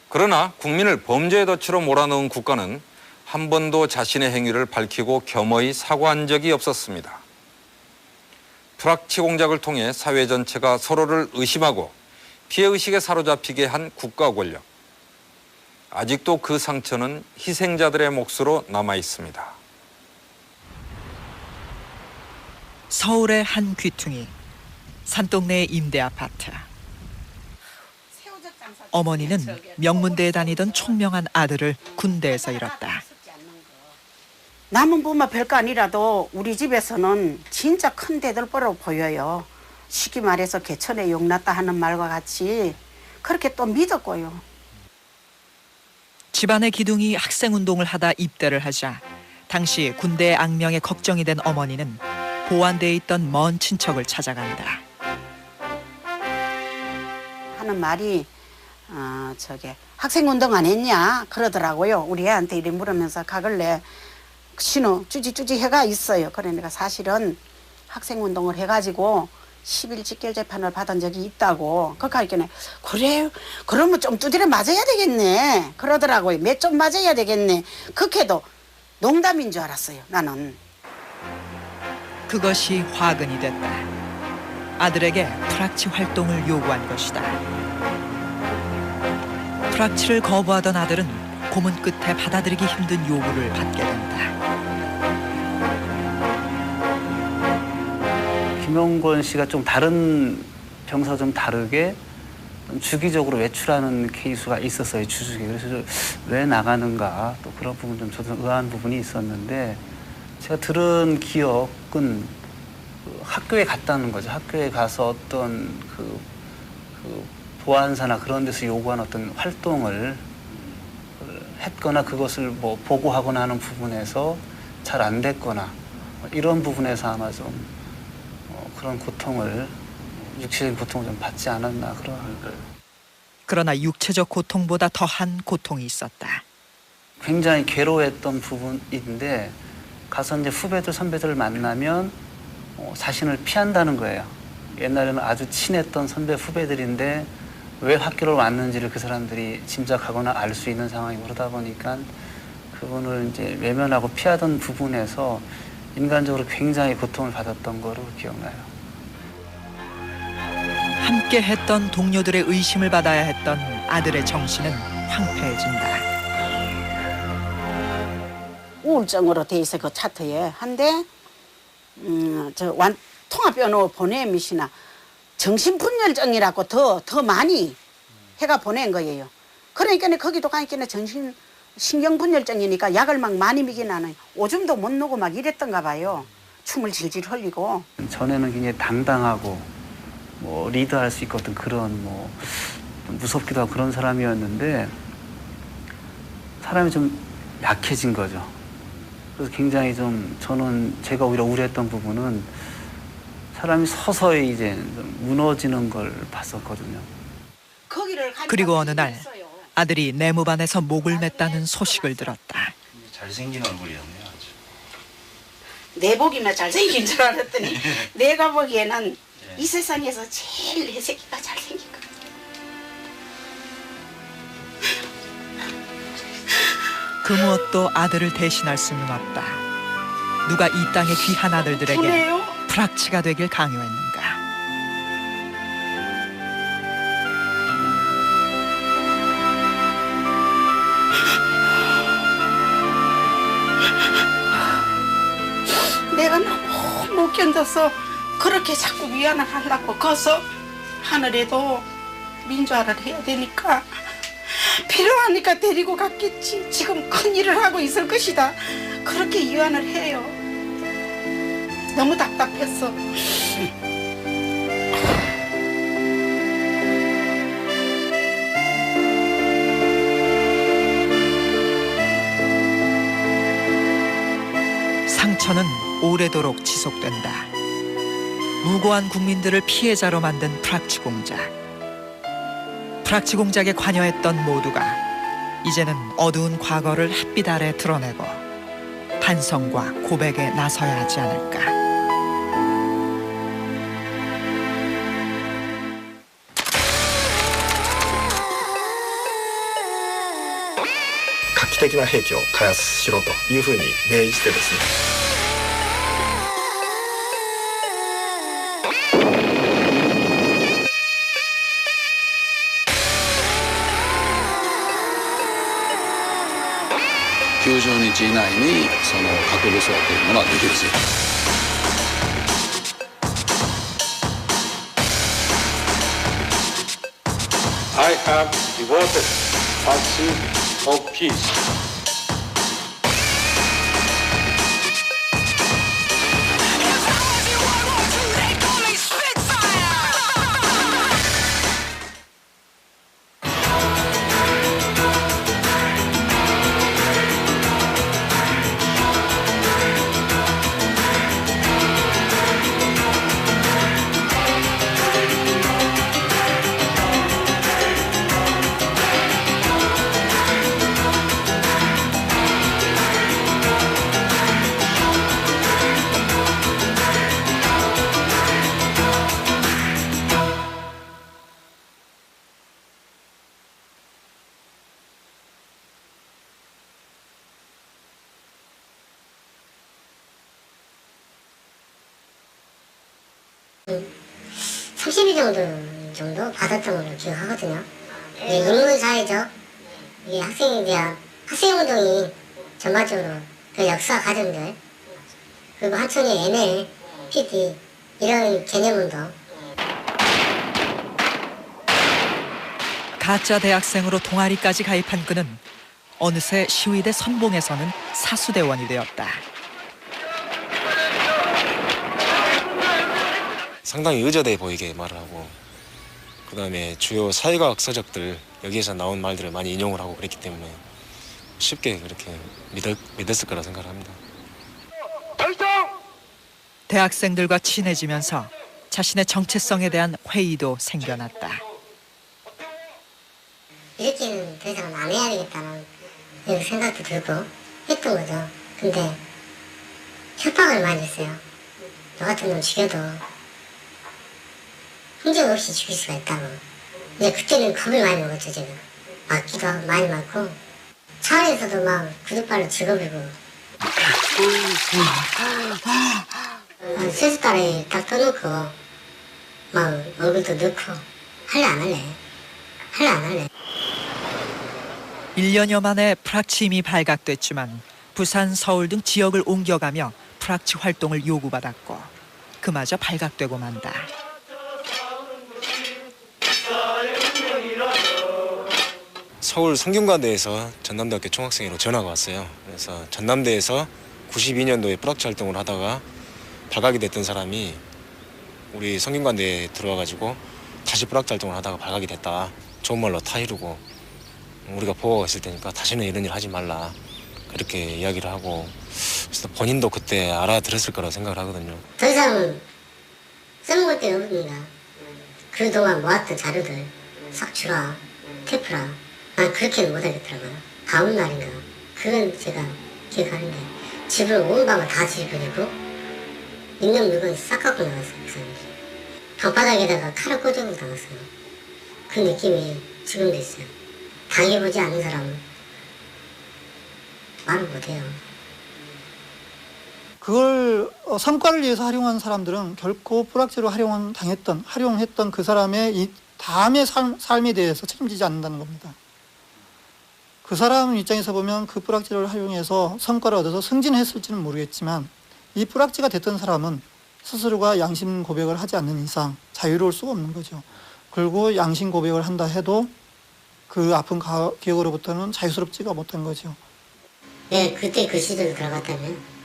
그러나 국민을 범죄의 덫으로 몰아넣은 국가는 한 번도 자신의 행위를 밝히고 겸허히 사과한 적이 없었습니다. 프락치 공작을 통해 사회 전체가 서로를 의심하고 피해의식에 사로잡히게 한 국가 권력. 아직도 그 상처는 희생자들의 몫으로 남아 있습니다. 서울의 한 귀퉁이, 산동네의 임대 아파트. 어머니는 명문대에 다니던 총명한 아들을 군대에서 잃었다. 남은 부모 별거 아니라도 우리 집에서는 진짜 큰 대들보로 보여요. 쉽게 말해서 개천에 용났다 하는 말과 같이 그렇게 또 믿었고요. 집안의 기둥이 학생운동을 하다 입대를 하자 당시 군대의 악명에 걱정이 된 어머니는 보안대에 있던 먼 친척을 찾아간다. 하는 말이 학생운동 안 했냐 그러더라고요. 우리 애한테 이래 물으면서 가글래 신호 쭈지쭈지 해가 있어요. 그러니까 사실은 학생운동을 해가지고 10일 직결 재판을 받은 적이 있다고. 그러니까 그래요? 그러면 좀 두드려 맞아야 되겠네 그러더라고요. 몇 점 맞아야 되겠네. 그렇게도 농담인 줄 알았어요. 나는. 그것이 화근이 됐다. 아들에게 프락치 활동을 요구한 것이다. 프락치를 거부하던 아들은 고문 끝에 받아들이기 힘든 요구를 받게 된다. 김용건 씨가 좀 다른 병사와 좀 다르게 주기적으로 외출하는 케이스가 있었어요. 주중에. 그래서 왜 나가는가 또 그런 부분 좀 저도 의아한 부분이 있었는데 제가 들은 기억은 학교에 갔다는 거죠. 학교에 가서 어떤 그 보안사나 그런 데서 요구한 어떤 활동을 했거나 그것을 뭐 보고하거나 하는 부분에서 잘 안 됐거나 이런 부분에서 아마 좀 그런 고통을 육체적인 고통을 좀 받지 않았나 그런. 그러나 육체적 고통보다 더한 고통이 있었다. 굉장히 괴로웠던 부분인데 가서 이제 후배들 선배들을 만나면 자신을 피한다는 거예요. 옛날에는 아주 친했던 선배 후배들인데 왜 학교를 왔는지를 그 사람들이 짐작하거나 알 수 있는 상황이 그러다 보니까 그분을 이제 외면하고 피하던 부분에서 인간적으로 굉장히 고통을 받았던 거로 기억나요. 함께 했던 동료들의 의심을 받아야 했던 아들의 정신은 황폐해진다. 우울증으로 돼 있어 그 차트에. 한데 통합변호 보내미시나 정신분열증이라고 더 많이 해가 보낸 거예요. 그러니까 거기도 가니까 신경분열증이니까 약을 막 많이 먹이긴 하는 오줌도 못 누고 막 이랬던가 봐요. 춤을 질질 흘리고. 전에는 굉장히 당당하고 뭐 리드할 수 있거든 그런 뭐 무섭기도 하고 그런 사람이었는데 사람이 좀 약해진 거죠. 그래서 굉장히 좀 저는 제가 오히려 우려했던 부분은 사람이 서서히 이제 좀 무너지는 걸 봤었거든요. 그리고 어느 날 아들이 내무반에서 목을 맸다는 소식을 들었다. 잘생긴 얼굴이었네요. 아주. 내 보기만 잘생긴 줄 알았더니 내가 보기에는 이 세상에서 제일 내 새끼가 잘생긴 거. 그 무엇도 아들을 대신할 수는 없다. 누가 이 땅의 귀한 아들들에게 분해요? 프락치가 되길 강요했는가. 내가 너무 못 견뎌서 그렇게 자꾸 위안을 하려고 거서 하늘에도 민주화를 해야 되니까 필요하니까 데리고 갔겠지. 지금 큰일을 하고 있을 것이다. 그렇게 위안을 해요. 너무 답답했어. 상처는 오래도록 지속된다. 무고한 국민들을 피해자로 만든 프락치 공작. 프락치 공작에 관여했던 모두가 이제는 어두운 과거를 햇빛 아래 드러내고 반성과 고백에 나서야 하지 않을까. 画期的な兵器を開発しろというふうに命じてですね。90日以内にその核武装というものはできるし。I have devoted pursuit of peace. 정도 받았던 걸로 기억하거든요. 인문사회적 학생에 대한 학생운동이 전반적으로 그 역사 과정들 그리고 하천의 ML, PD 이런 개념운동 가짜 대학생으로 동아리까지 가입한 그는 어느새 시위대 선봉에서는 사수대원이 되었다. 상당히 의젓해 보이게 말을 하고 그 다음에 주요 사회과학 서적들 여기에서 나온 말들을 많이 인용을 하고 그랬기 때문에 쉽게 그렇게 믿었을 거라 생각을 합니다. 대학생들과 친해지면서 자신의 정체성에 대한 회의도 생겨났다. 이렇게는 더 이상 안 해야 되겠다는 생각도 들고 했던 거죠. 근데 협박을 많이 했어요. 너 같은 놈 죽여도 흔적 없이 죽일 수가 있다고. 이제 그때는 겁을 많이 먹었죠, 제가. 맞기도 많이 맞고 차 안에서도 막 구두발로 죽어버리고 세숫다리 딱 떠놓고 막 얼굴도 넣고 할래 안 할래? 할래 안 할래? 1년여 만에 프락치 임이 발각됐지만 부산, 서울 등 지역을 옮겨가며 프락치 활동을 요구받았고 그마저 발각되고 만다. 서울 성균관대에서 전남대학교 총학생회로 전화가 왔어요. 그래서 전남대에서 92년도에 프락치 활동을 하다가 발각이 됐던 사람이 우리 성균관대에 들어와가지고 다시 프락치 활동을 하다가 발각이 됐다. 좋은 말로 타이르고 우리가 보호가 있을 테니까 다시는 이런 일 하지 말라. 그렇게 이야기를 하고 그래서 본인도 그때 알아들었을 거라고 생각을 하거든요. 더 이상은 써먹을 데가 없습니다. 그동안 모았던 자료들 싹 주라, 테프라. 난 그렇게는 못하겠더라고요. 다음 날인가. 그건 제가 기억하는데 집을 온 방을 다 뒤집어지고 있는 물건 싹 갖고 나갔어요. 그 사람이. 방바닥에다가 칼을 꽂아서 나갔어요. 그 느낌이 지금도 있어요. 당해보지 않은 사람은 말을 못해요. 그걸 성과를 위해서 활용한 사람들은 결코 불확실로 활용했던 그 사람의 이 다음의 삶에 대해서 책임지지 않는다는 겁니다. 그 사람 입장에서 보면 그 불확실을 활용해서 성과를 얻어서 승진했을지는 모르겠지만 이 불확지가 됐던 사람은 스스로가 양심 고백을 하지 않는 이상 자유로울 수가 없는 거죠. 그리고 양심 고백을 한다 해도 그 아픈 기억으로부터는 자유스럽지가 못한 거죠. 네, 그때 그 시절에 들어갔다면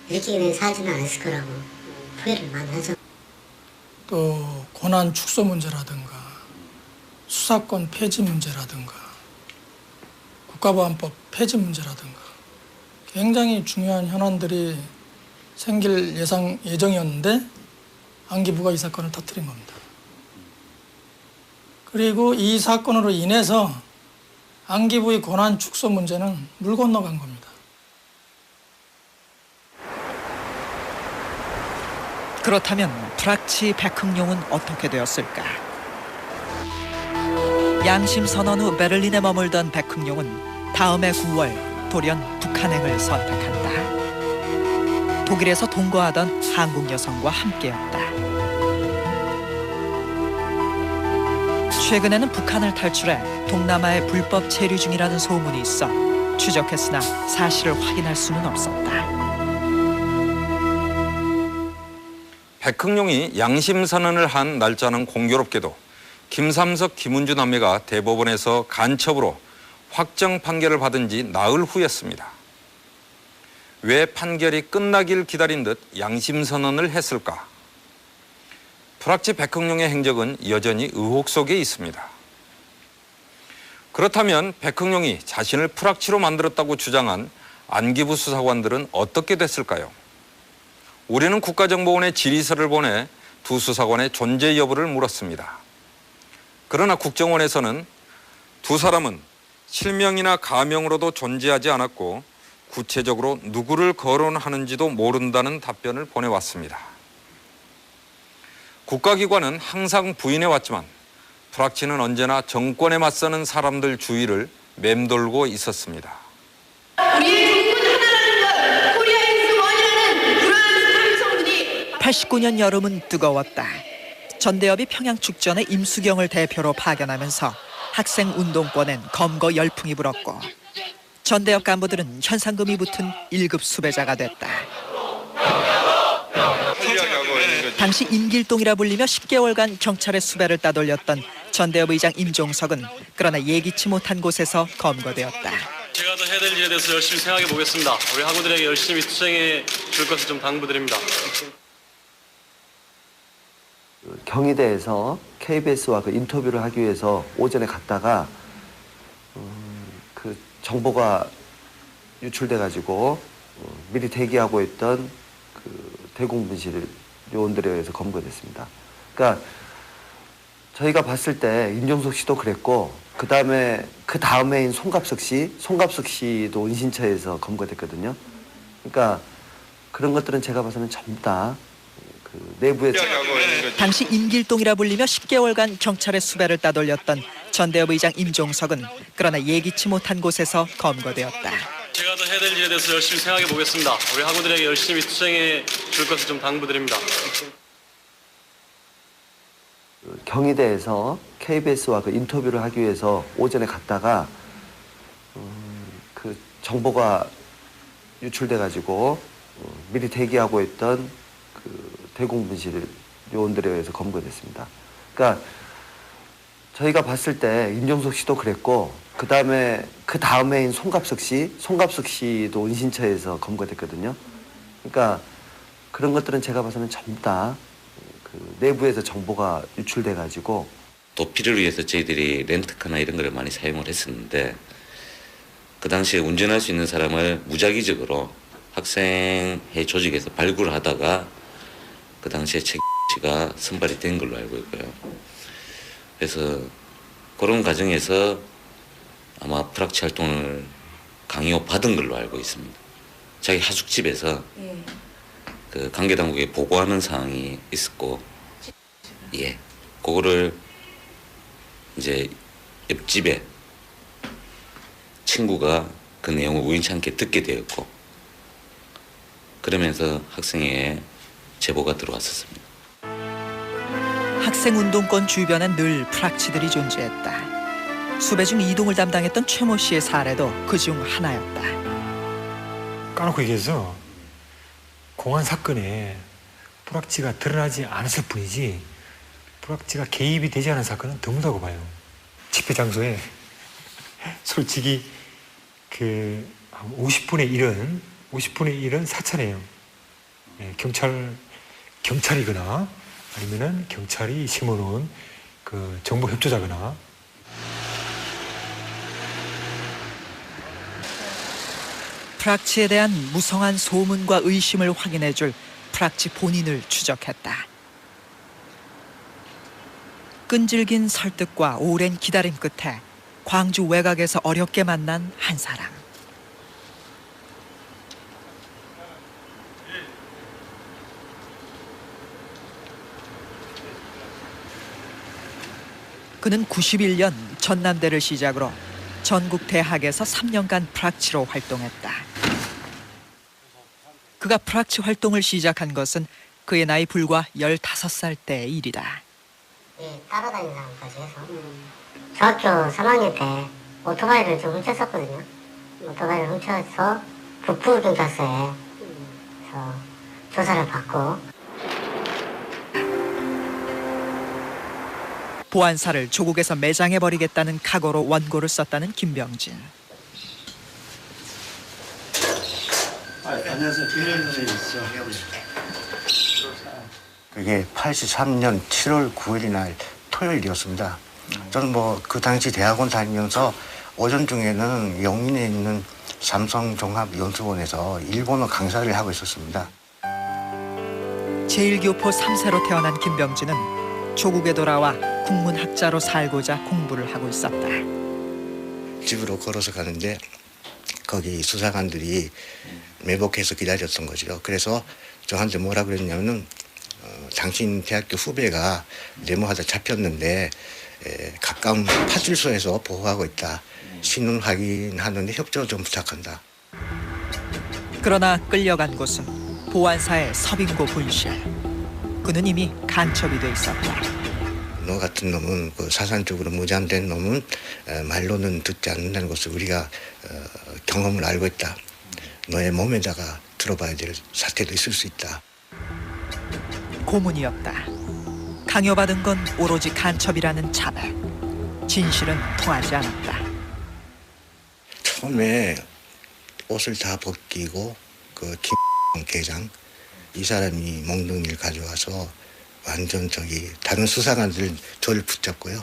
이렇게 그냥 살지는 않았을 거라고 후회를 많이 하죠. 또 고난 축소 문제라든가 수사권 폐지 문제라든가 국가보안법 폐지 문제라든가 굉장히 중요한 현안들이 생길 예정이었는데 안기부가 이 사건을 터뜨린 겁니다. 그리고 이 사건으로 인해서 안기부의 고난 축소 문제는 물 건너간 겁니다. 그렇다면 불악치 백흥룡은 어떻게 되었을까? 양심 선언 후 베를린에 머물던 백흥룡은 다음해 9월 돌연 북한행을 선택한다. 독일에서 동거하던 한국 여성과 함께였다. 최근에는 북한을 탈출해 동남아에 불법 체류 중이라는 소문이 있어 추적했으나 사실을 확인할 수는 없었다. 백흥룡이 양심 선언을 한 날짜는 공교롭게도 김삼석, 김은주 남매가 대법원에서 간첩으로 확정 판결을 받은 지 나흘 후였습니다. 왜 판결이 끝나길 기다린 듯 양심 선언을 했을까? 불악치 백흥룡의 행적은 여전히 의혹 속에 있습니다. 그렇다면 백흥룡이 자신을 불악치로 만들었다고 주장한 안기부 수사관들은 어떻게 됐을까요? 우리는 국가정보원에 질의서를 보내 두 수사관의 존재 여부를 물었습니다. 그러나 국정원에서는 두 사람은 실명이나 가명으로도 존재하지 않았고 구체적으로 누구를 거론하는지도 모른다는 답변을 보내왔습니다. 국가기관은 항상 부인해왔지만 불악치는 언제나 정권에 맞서는 사람들 주위를 맴돌고 있었습니다. 우리의 종군 하나라는 것, 코리아 이즈 원이라는 불안한 성분이 89년 여름은 뜨거웠다. 전대협이 평양 축전에 임수경을 대표로 파견하면서 학생 운동권엔 검거 열풍이 불었고 전대협 간부들은 현상금이 붙은 1급 수배자가 됐다. 당시 임길동이라 불리며 10개월간 경찰의 수배를 따돌렸던 전대협 의장 임종석은 그러나 예기치 못한 곳에서 검거되었다. 제가 더 해야 될 일에 대해서 열심히 생각해 보겠습니다. 우리 학우들에게 열심히 투쟁해 줄 것을 좀 당부드립니다. 경희대에서 KBS와 그 인터뷰를 하기 위해서 오전에 갔다가 그 정보가 유출돼가지고 미리 대기하고 있던 그 대공분실 요원들에 의해서 검거됐습니다. 그러니까 저희가 봤을 때 임종석 씨도 그랬고 그 다음에인 송갑석 씨도 은신처에서 검거됐거든요. 그러니까 그런 것들은 제가 봐서는 전부 다 그 내부에서 당시 임길동이라 불리며 10개월간 경찰의 수배를 따돌렸던 전대협 의장 임종석은 그러나 예기치 못한 곳에서 검거되었다. 제가 더 해야 될 일에 대해서 열심히 생각해 보겠습니다. 우리 학우들에게 열심히 투쟁해 줄 것을 좀 당부드립니다. 경희대에서 KBS와 그 인터뷰를 하기 위해서 오전에 갔다가 그 정보가 유출돼가지고 미리 대기하고 있던 그 대공분실 요원들에 의해서 검거됐습니다. 그러니까 저희가 봤을 때 임종석 씨도 그랬고 그 다음에인 송갑석 씨도 은신처에서 검거됐거든요. 그러니까 그런 것들은 제가 봐서는 전부 다 그 내부에서 정보가 유출돼가지고 도피를 위해서 저희들이 렌트카나 이런 걸 많이 사용을 했었는데 그 당시에 운전할 수 있는 사람을 무작위적으로 학생회 조직에서 발굴하다가 그 당시에 최 씨가 선발이 된 걸로 알고 있고요. 그래서 그런 과정에서 아마 불악치 활동을 강요 받은 걸로 알고 있습니다. 자기 하숙집에서 그 관계 당국에 보고하는 사항이 있었고, 예, 그거를 이제 옆집에 친구가 그 내용을 우연찮게 듣게 되었고, 그러면서 학생회에 제보가 들어왔었습니다. 학생운동권 주변엔 늘 프락치들이 존재했다. 수배 중 이동을 담당했던 최모 씨의 사례도 그중 하나였다. 까놓고 얘기해서 공안 사건에 불확치가 드러나지 않았을 뿐이지 불확치가 개입이 되지 않은 사건은 드물다고 봐요. 집회 장소에 솔직히 그 50분의 1은 사찰이에요. 예, 경찰이거나 아니면은 경찰이 심어놓은 그 정보 협조자거나. 프락치에 대한 무성한 소문과 의심을 확인해줄 프락치 본인을 추적했다. 끈질긴 설득과 오랜 기다림 끝에 광주 외곽에서 어렵게 만난 한 사람. 그는 91년 전남대를 시작으로 전국 대학에서 3년간 프락치로 활동했다. 그가 프락치 활동을 시작한 것은 그의 나이 불과 15살 때의 일이다. 따라다니는 사람까지 해서 중학교 3학년 때 오토바이를 좀 훔쳤었거든요. 오토바이를 훔쳐서 북부경찰서에 조사를 받고, 보안사를 조국에서 매장해버리겠다는 각오로 원고를 썼다는 김병진. 안녕하세요. 김병진에 있어. 그게 83년 7월 9일 날 토요일이었습니다. 저는 그 당시 대학원 다니면서 오전 중에는 영인에 있는 삼성종합연수원에서 일본어 강사를 하고 있었습니다. 제1교포 3세로 태어난 김병진은 조국에 돌아와 국문학자로 살고자 공부를 하고 있었다. 집으로 걸어서 가는데 거기 수사관들이 매복해서 기다렸던 거죠. 그래서 저한테 뭐라 그랬냐면은 당신 대학교 후배가 데모하다 잡혔는데 가까운 파출소에서 보호하고 있다. 신원 확인하는데 협조 좀 부탁한다. 그러나 끌려간 곳은 보안사의 서빙고 분실. 그는 이미 간첩이 돼 있었다. 너 같은 놈은 사산적으로 무장된 놈은 말로는 듣지 않는다는 것을 우리가 경험을 알고 있다. 너의 몸에다가 들어봐야 될 사태도 있을 수 있다. 고문이었다. 강요받은 건 오로지 간첩이라는 자백. 진실은 통하지 않았다. 처음에 옷을 다 벗기고 김 계장 이 사람이 몽둥이를 가져와서 완전 다른 수사관들 저를 붙잡고요.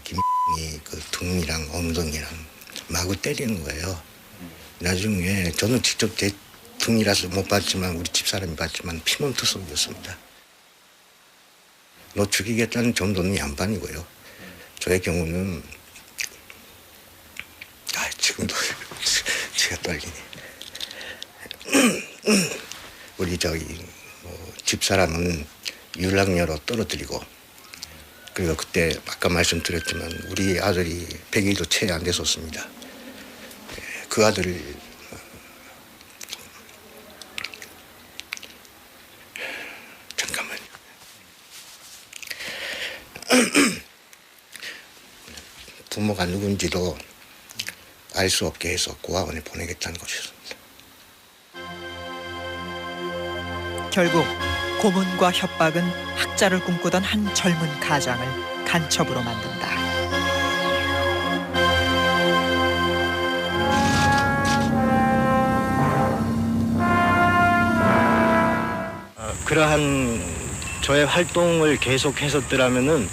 김이 등이랑 엉덩이랑 마구 때리는 거예요. 나중에 저는 직접 제 등이라서 못 봤지만 우리 집사람이 봤지만 피몸투성이었습니다. 너 죽이겠다는 정도는 양반이고요. 저의 경우는 지금도 제가 떨리네. 우리 집사람은 윤락녀로 떨어뜨리고, 그리고 그때 아까 말씀드렸지만 우리 아들이 100일도 채 안 됐었습니다. 그 아들을 잠깐만요. 부모가 누군지도 알 수 없게 해서 고아원에 보내겠다는 것이었습니다. 결국 고문과 협박은 학자를 꿈꾸던 한 젊은 가장을 간첩으로 만든다. 그러한 저의 활동을 계속했었더라면은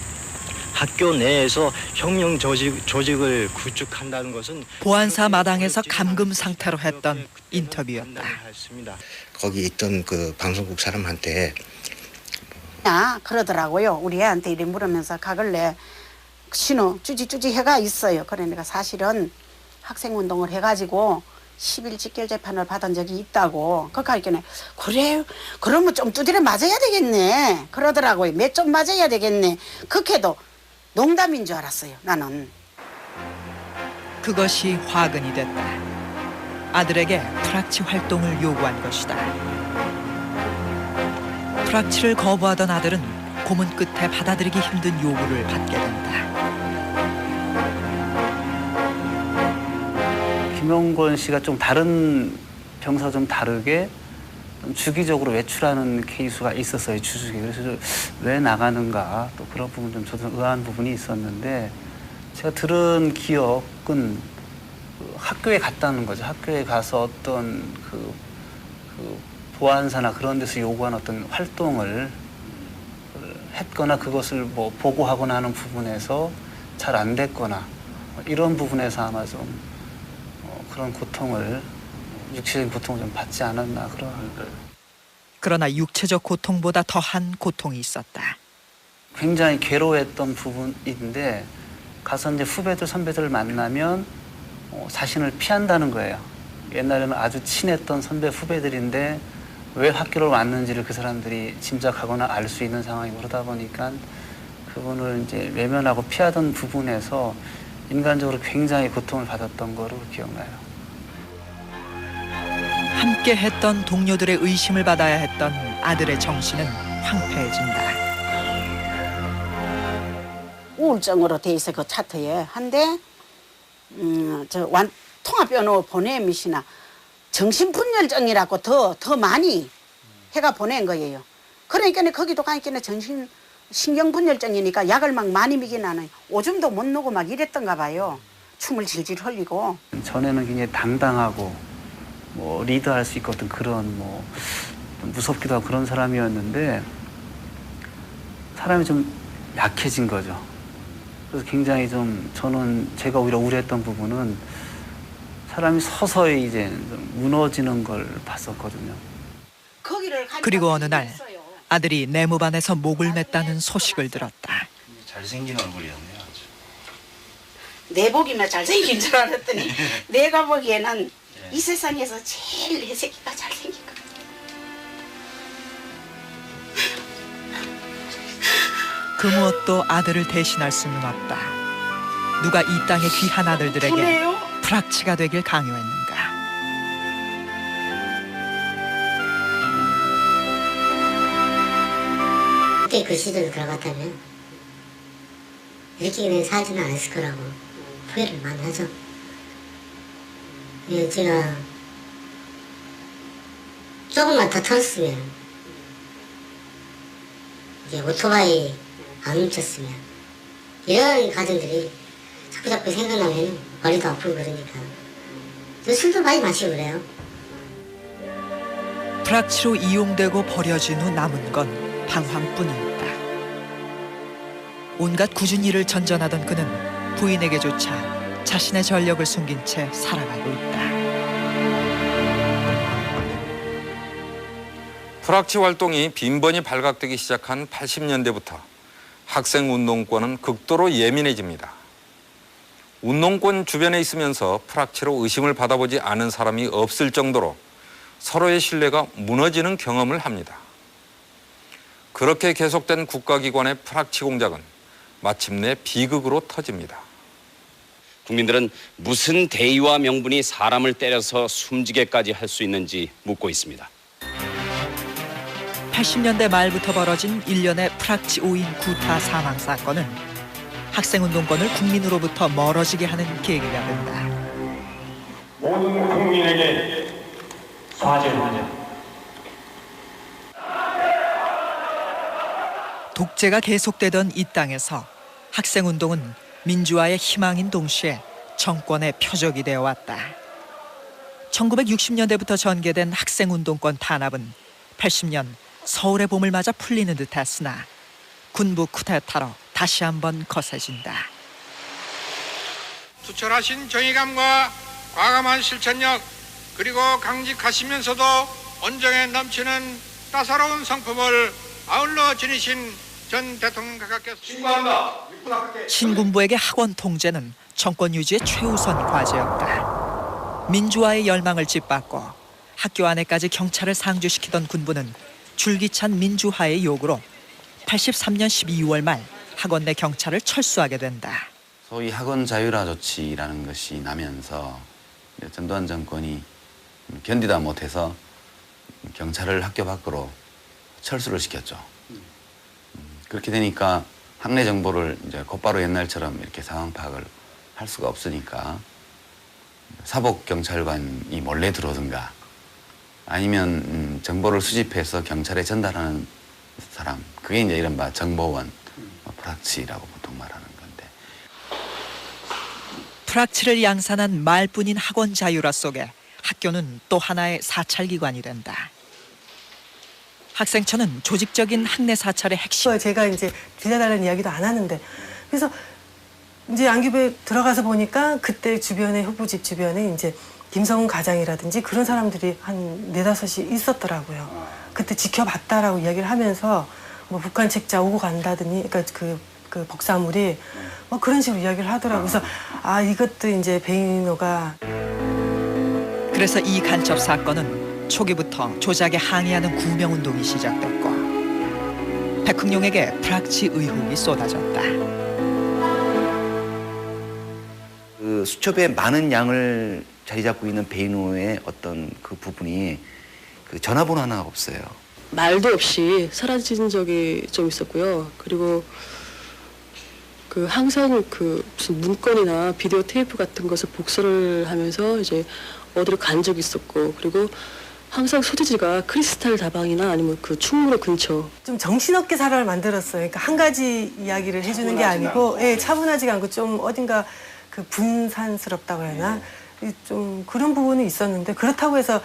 학교 내에서 혁명 조직을 구축한다는 것은 보안사 마당에서 감금 상태로 했던 인터뷰였다. 거기 있던 방송국 사람한테 그러더라고요. 우리 애한테 이래 물으면서 가글래 신호 쭈지쭈지 해가 있어요. 그러니까 사실은 학생운동을 해가지고 10일 직결 재판을 받은 적이 있다고. 그러니까 그래 그러면 좀 두드려 맞아야 되겠네 그러더라고요. 몇 점 맞아야 되겠네. 그렇게도 농담인 줄 알았어요 나는. 그것이 화근이 됐다. 아들에게 프락치 활동을 요구한 것이다. 프락치를 거부하던 아들은 고문 끝에 받아들이기 힘든 요구를 받게 된다. 김용건 씨가 좀 다른 병사와 좀 다르게 좀 주기적으로 외출하는 케이스가 있었어요, 주중에. 그래서 왜 나가는가 또 그런 부분 좀 저도 의아한 부분이 있었는데 제가 들은 기억은 학교에 갔다는 거죠. 학교에 가서 어떤 그 보안사나 그런 데서 요구한 어떤 활동을 했거나 그것을 뭐 보고하거나 하는 부분에서 잘 안 됐거나 이런 부분에서 아마 좀 그런 고통을 육체적인 고통을 좀 받지 않았나 그런. 그러나 육체적 고통보다 더한 고통이 있었다. 굉장히 괴로워했던 부분인데 가서 이제 후배들 선배들을 만나면 자신을 피한다는 거예요. 옛날에는 아주 친했던 선배 후배들인데 왜 학교를 왔는지를 그 사람들이 짐작하거나 알 수 있는 상황이고 그러다 보니까 그분을 이제 외면하고 피하던 부분에서 인간적으로 굉장히 고통을 받았던 거로 기억나요. 함께 했던 동료들의 의심을 받아야 했던 아들의 정신은 황폐해진다. 우울증으로 돼 있어 그 차트에. 한데 통합변호 보내미시나 정신분열증이라고 더 많이 해가 보낸 거예요. 그러니까 거기도 가니까 신경분열증이니까 약을 막 많이 먹이는 나는 오줌도 못 누고 막 이랬던가 봐요. 춤을 질질 흘리고. 전에는 굉장히 당당하고 뭐 리드할 수 있고 어떤 그런 뭐 무섭기도 하고 그런 사람이었는데 사람이 좀 약해진 거죠. 그래서 굉장히 좀 저는 제가 오히려 우려했던 부분은 사람이 서서히 이제 좀 무너지는 걸 봤었거든요. 그리고 어느 날 아들이 내무반에서 목을 맸다는 소식을 들었다. 잘생긴 얼굴이었네요. 아주. 내 보기만 잘생긴 줄 알았더니 내가 보기에는 이 세상에서 제일 내 새끼가 잘생긴 거. 그 무엇도 아들을 대신할 수는 없다. 누가 이 땅의 귀한 아들들에게 프락치가 되길 강요했는가. 그때 그 시절로 돌아갔다면 이렇게 그냥 살지는 않았을 거라고 후회를 많이 하죠. 제가 조금만 더 털었으면, 이제 오토바이 안 훔쳤으면, 이런 가정들이 자꾸 생각나면 머리도 아프고 그러니까 술도 많이 마시고 그래요. 프락치로 이용되고 버려진 후 남은 건 방황뿐이었다. 온갖 굳은 일을 전전하던 그는 부인에게조차 자신의 전력을 숨긴 채 살아가고 있다. 프락치 활동이 빈번히 발각되기 시작한 80년대부터 학생 운동권은 극도로 예민해집니다. 운동권 주변에 있으면서 프락치로 의심을 받아보지 않은 사람이 없을 정도로 서로의 신뢰가 무너지는 경험을 합니다. 그렇게 계속된 국가기관의 프락치 공작은 마침내 비극으로 터집니다. 국민들은 무슨 대의와 명분이 사람을 때려서 숨지게까지 할 수 있는지 묻고 있습니다. 80년대 말부터 벌어진 일련의 프락치 5인 구타 사망 사건은 학생운동권을 국민으로부터 멀어지게 하는 계기가 된다. 모든 국민에게 사죄하냐. 독재가 계속되던 이 땅에서 학생운동은 민주화의 희망인 동시에 정권의 표적이 되어왔다. 1960년대부터 전개된 학생운동권 탄압은 80년 서울의 봄을 맞아 풀리는 듯했으나 군부 쿠데타로 다시 한번 거세진다. 투철하신 정의감과 과감한 실천력, 그리고 강직하시면서도 온정에 넘치는 따사로운 성품을 아울러 지니신 전 대통령 각하께서 신고한다. 신군부에게 학원 통제는 정권 유지의 최우선 과제였다. 민주화의 열망을 짓밟고 학교 안에까지 경찰을 상주시키던 군부는 줄기찬 민주화의 요구로 83년 12월 말 학원 내 경찰을 철수하게 된다. 소위 학원 자율화 조치라는 것이 나면서 전두환 정권이 견디다 못해서 경찰을 학교 밖으로 철수를 시켰죠. 그렇게 되니까 학내 정보를 이제 곧바로 옛날처럼 이렇게 상황 파악을 할 수가 없으니까 사복 경찰관이 몰래 들어오든가 아니면 정보를 수집해서 경찰에 전달하는 사람, 그게 이제 이른바 정보원, 프락치라고 보통 말하는 건데. 프락치를 양산한 말뿐인 학원 자율화 속에 학교는 또 하나의 사찰기관이 된다. 학생처는 조직적인 학내 사찰의 핵심. 제가 이제 빌려달라는 이야기도 안 하는데, 그래서 이제 안기부에 들어가서 보니까 그때 주변에 후보집 주변에 이제 김성훈 가장이라든지 그런 사람들이 한 4-5이 있었더라고요. 그때 지켜봤다라고 이야기를 하면서 뭐 북한 책자 오고 간다더니, 그러니까 그 복사물이 뭐 그런 식으로 이야기를 하더라고요. 그래서 이것도 이제 베이노가. 그래서 이 간첩 사건은 초기부터 조작에 항의하는 구명운동이 시작됐고 백흥룡에게 프락치 의혹이 쏟아졌다. 그 수첩에 많은 양을 자리 잡고 있는 베이노의 어떤 그 부분이 그 전화번호 하나 없어요. 말도 없이 사라진 적이 좀 있었고요. 그리고 그 항상 그 무슨 문건이나 비디오 테이프 같은 것을 복사를 하면서 이제 어디로 간 적이 있었고, 그리고 항상 소재지가 크리스탈 다방이나 아니면 그 충무로 근처. 좀 정신없게 사람을 만들었어요. 그러니까 한 가지 이야기를 해주는 게 아니고, 차분하지가 않고 좀 어딘가 그 분산스럽다고 해야 하나? 좀 그런 부분이 있었는데, 그렇다고 해서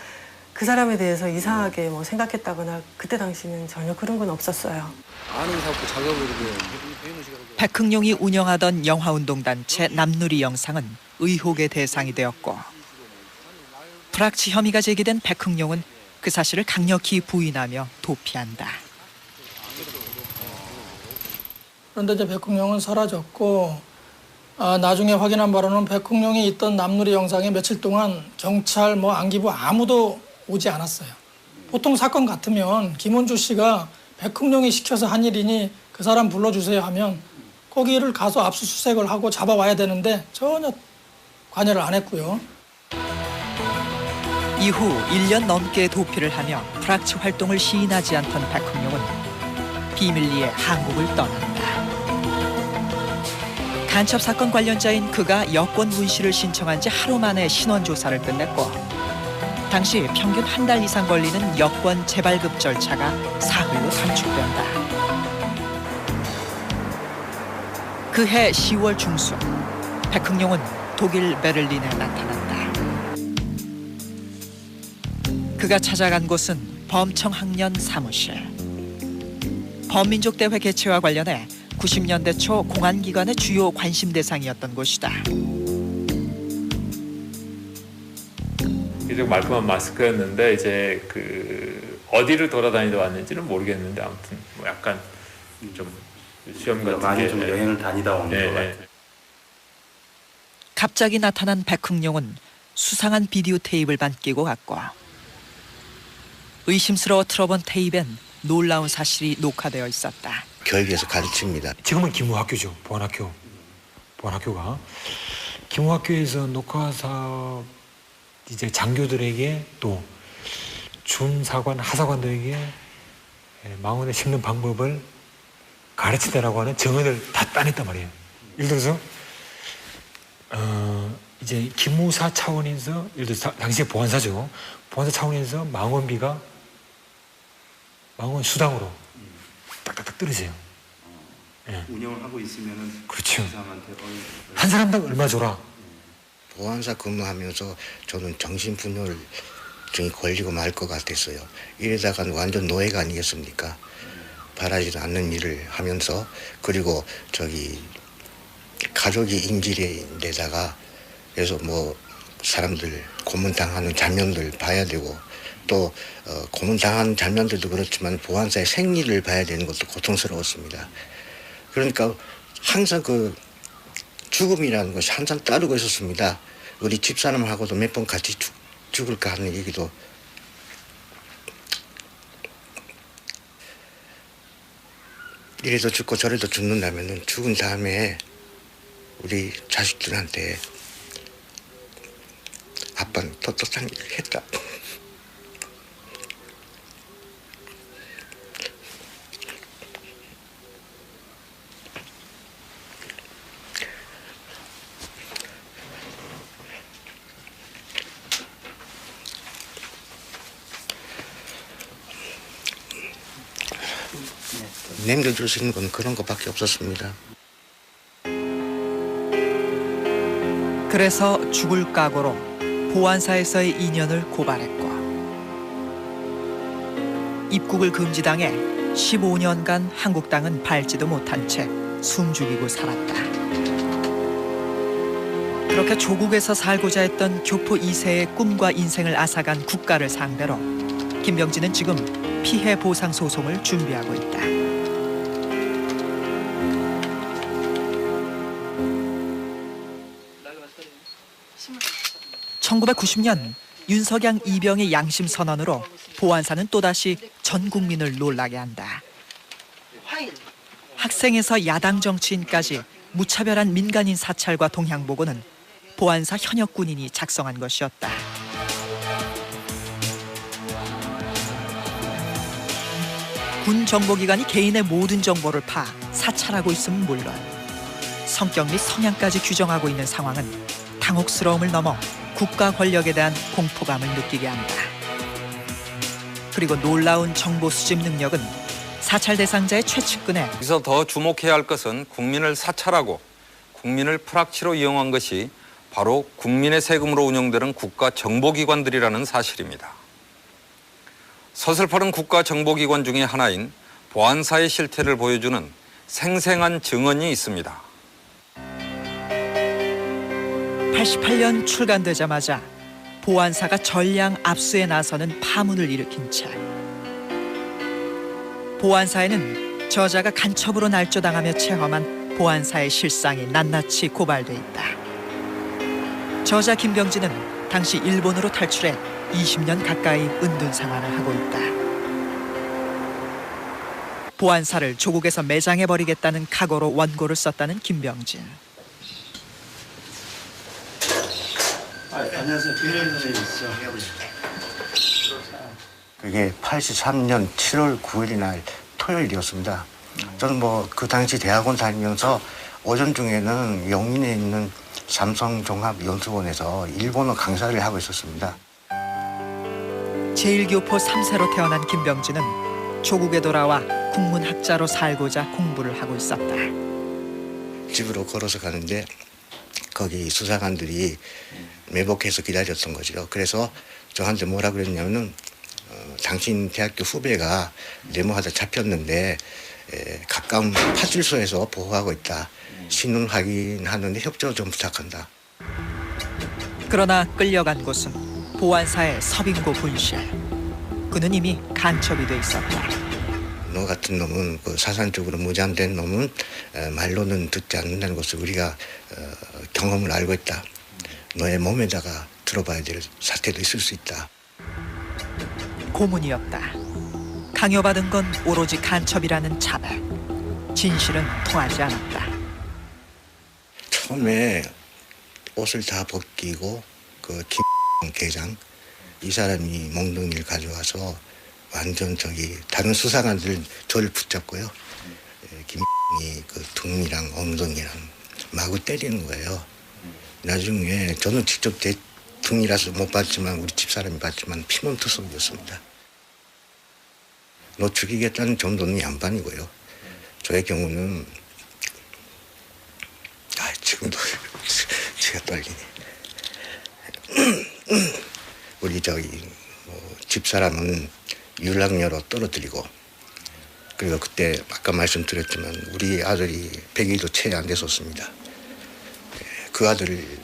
그 사람에 대해서 이상하게 뭐 생각했다거나 그때 당시는 전혀 그런 건 없었어요. 아는 사고 작업을 백흥룡이 운영하던 영화운동단체 남누리 영상은 의혹의 대상이 되었고 프락치 혐의가 제기된 백흥룡은 그 사실을 강력히 부인하며 도피한다. 그런데 이제 백흥룡은 사라졌고 나중에 확인한 바로는 백흥룡이 있던 남누리 영상에 며칠 동안 경찰 뭐 안기부 아무도 오지 않았어요. 보통 사건 같으면 김원주 씨가 백흥룡이 시켜서 한 일이니 그 사람 불러주세요 하면 거기를 가서 압수수색을 하고 잡아와야 되는데 전혀 관여를 안 했고요. 이후 1년 넘게 도피를 하며 프락치 활동을 시인하지 않던 백흥룡은 비밀리에 한국을 떠난다. 간첩 사건 관련자인 그가 여권 문시를 신청한 지 하루 만에 신원 조사를 끝냈고 당시 평균 한 달 이상 걸리는 여권 재발급 절차가 사흘로 단축된다. 그해 10월 중순 백흥룡은 독일 베를린에 나타난다. 그가 찾아간 곳은 범청학년 사무실. 범민족대회 개최와 관련해 90년대 초 공안기관의 주요 관심 대상이었던 곳이다. 비교적 말끔한 마스크였는데 이제 그 어디를 돌아다니다 왔는지는 모르겠는데 아무튼 뭐 약간 좀 시험 같은 많이 게 좀 여행을 다니다 온 것 같아요. 갑자기 나타난 백흥룡은 수상한 비디오 테이프를 반끼고 갔고 의심스러워 틀어본 테이프엔 놀라운 사실이 녹화되어 있었다. 교육에서 가르칩니다. 지금은 기무학교죠. 보안학교가 기무학교에서 녹화사업 이제 장교들에게 또 준사관, 하사관들에게 망원에 심는 방법을 가르치다라고 하는 정언을 다 따냈단 말이에요. 예를 들어서 이제 기무사 차원에서 예를 들어서 당시에 보안사죠. 보안사 차원에서 망원비가 망원 수당으로 딱딱딱 떨어져요. 운영을 하고 있으면은 그렇죠. 사람한테 한 사람당 얼마 줘라. 보안사 근무하면서 저는 정신분열증이 걸리고 말 것 같았어요. 이러다가는 완전 노예가 아니겠습니까? 바라지도 않는 일을 하면서 그리고 가족이 인질인데다가 그래서 뭐 사람들 고문당하는 장면들 봐야 되고 또 고문당하는 장면들도 그렇지만 보안사의 생리를 봐야 되는 것도 고통스러웠습니다. 그러니까 항상 그 죽음이라는 것이 항상 따르고 있었습니다. 우리 집사람하고도 몇 번 같이 죽을까 하는 얘기도. 이래도 죽고 저래도 죽는다면 죽은 다음에 우리 자식들한테 아빠는 떳떳한 일을 했다. 남겨줄 수 있는 건 그런 것밖에 없었습니다. 그래서 죽을 각오로 보안사에서의 인연을 고발했고 입국을 금지당해 15년간 한국 땅은 밟지도 못한 채 숨죽이고 살았다. 그렇게 조국에서 살고자 했던 교포 2세의 꿈과 인생을 앗아간 국가를 상대로 김병진은 지금 피해 보상 소송을 준비하고 있다. 1990년 윤석양 이병의 양심 선언으로 보안사는 또다시 전 국민을 놀라게 한다. 학생에서 야당 정치인까지 무차별한 민간인 사찰과 동향보고는 보안사 현역 군인이 작성한 것이었다. 군 정보기관이 개인의 모든 정보를 파 사찰하고 있음은 물론 성격 및 성향까지 규정하고 있는 상황은 당혹스러움을 넘어 국가 권력에 대한 공포감을 느끼게 한다. 그리고 놀라운 정보 수집 능력은 사찰 대상자의 최측근에 여기서 더 주목해야 할 것은 국민을 사찰하고 국민을 프락치로 이용한 것이 바로 국민의 세금으로 운영되는 국가 정보기관들이라는 사실입니다. 서슬퍼른 국가 정보기관 중에 하나인 보안사의 실태를 보여주는 생생한 증언이 있습니다. 88년 출간되자마자 보안사가 전량 압수에 나서는 파문을 일으킨 책. 보안사에는 저자가 간첩으로 날조당하며 체험한 보안사의 실상이 낱낱이 고발돼 있다. 저자 김병진은 당시 일본으로 탈출해 20년 가까이 은둔 생활을 하고 있다. 보안사를 조국에서 매장해버리겠다는 각오로 원고를 썼다는 김병진. 안녕하세요. 김병진 선생님이시죠? 그게 83년 7월 9일 날 토요일이었습니다. 저는 그 당시 대학원 다니면서 오전 중에는 영인에 있는 삼성종합연수원에서 일본어 강사를 하고 있었습니다. 제1교포 3세로 태어난 김병진은 조국에 돌아와 국문학자로 살고자 공부를 하고 있었다. 집으로 걸어서 가는데 거기 수사관들이 매복해서 기다렸던 거죠. 그래서 저한테 뭐라 그랬냐면은 당신 대학교 후배가 네모하다 잡혔는데 가까운 파출소에서 보호하고 있다. 신원 확인하는데 협조 좀 부탁한다. 그러나 끌려간 곳은 보안사의 서빙고 분실. 그는 이미 간첩이 돼 있었다. 너 같은 놈은 사산적으로 무장된 놈은 말로는 듣지 않는다는 것을 우리가 경험을 알고 있다. 너의 몸에다가 들어봐야 될 사태도 있을 수 있다. 고문이었다. 강요받은 건 오로지 간첩이라는 자백. 진실은 통하지 않았다. 처음에 옷을 다 벗기고 김 계장 이 사람이 몽둥이를 가져와서 완전 다른 수사관들 저를 붙잡고요. 김이 등이랑 엉덩이랑 마구 때리는 거예요. 나중에 저는 직접 제 등이라서 못 봤지만 우리 집사람이 봤지만 피문투성이었습니다. 너 죽이겠다는 정도는 양반이고요. 저의 경우는 지금도 제가 떨리네. 우리 집사람은 윤락녀로 떨어뜨리고 그리고 그때 아까 말씀드렸지만 우리 아들이 100일도 채 안 됐었습니다. 그 아들을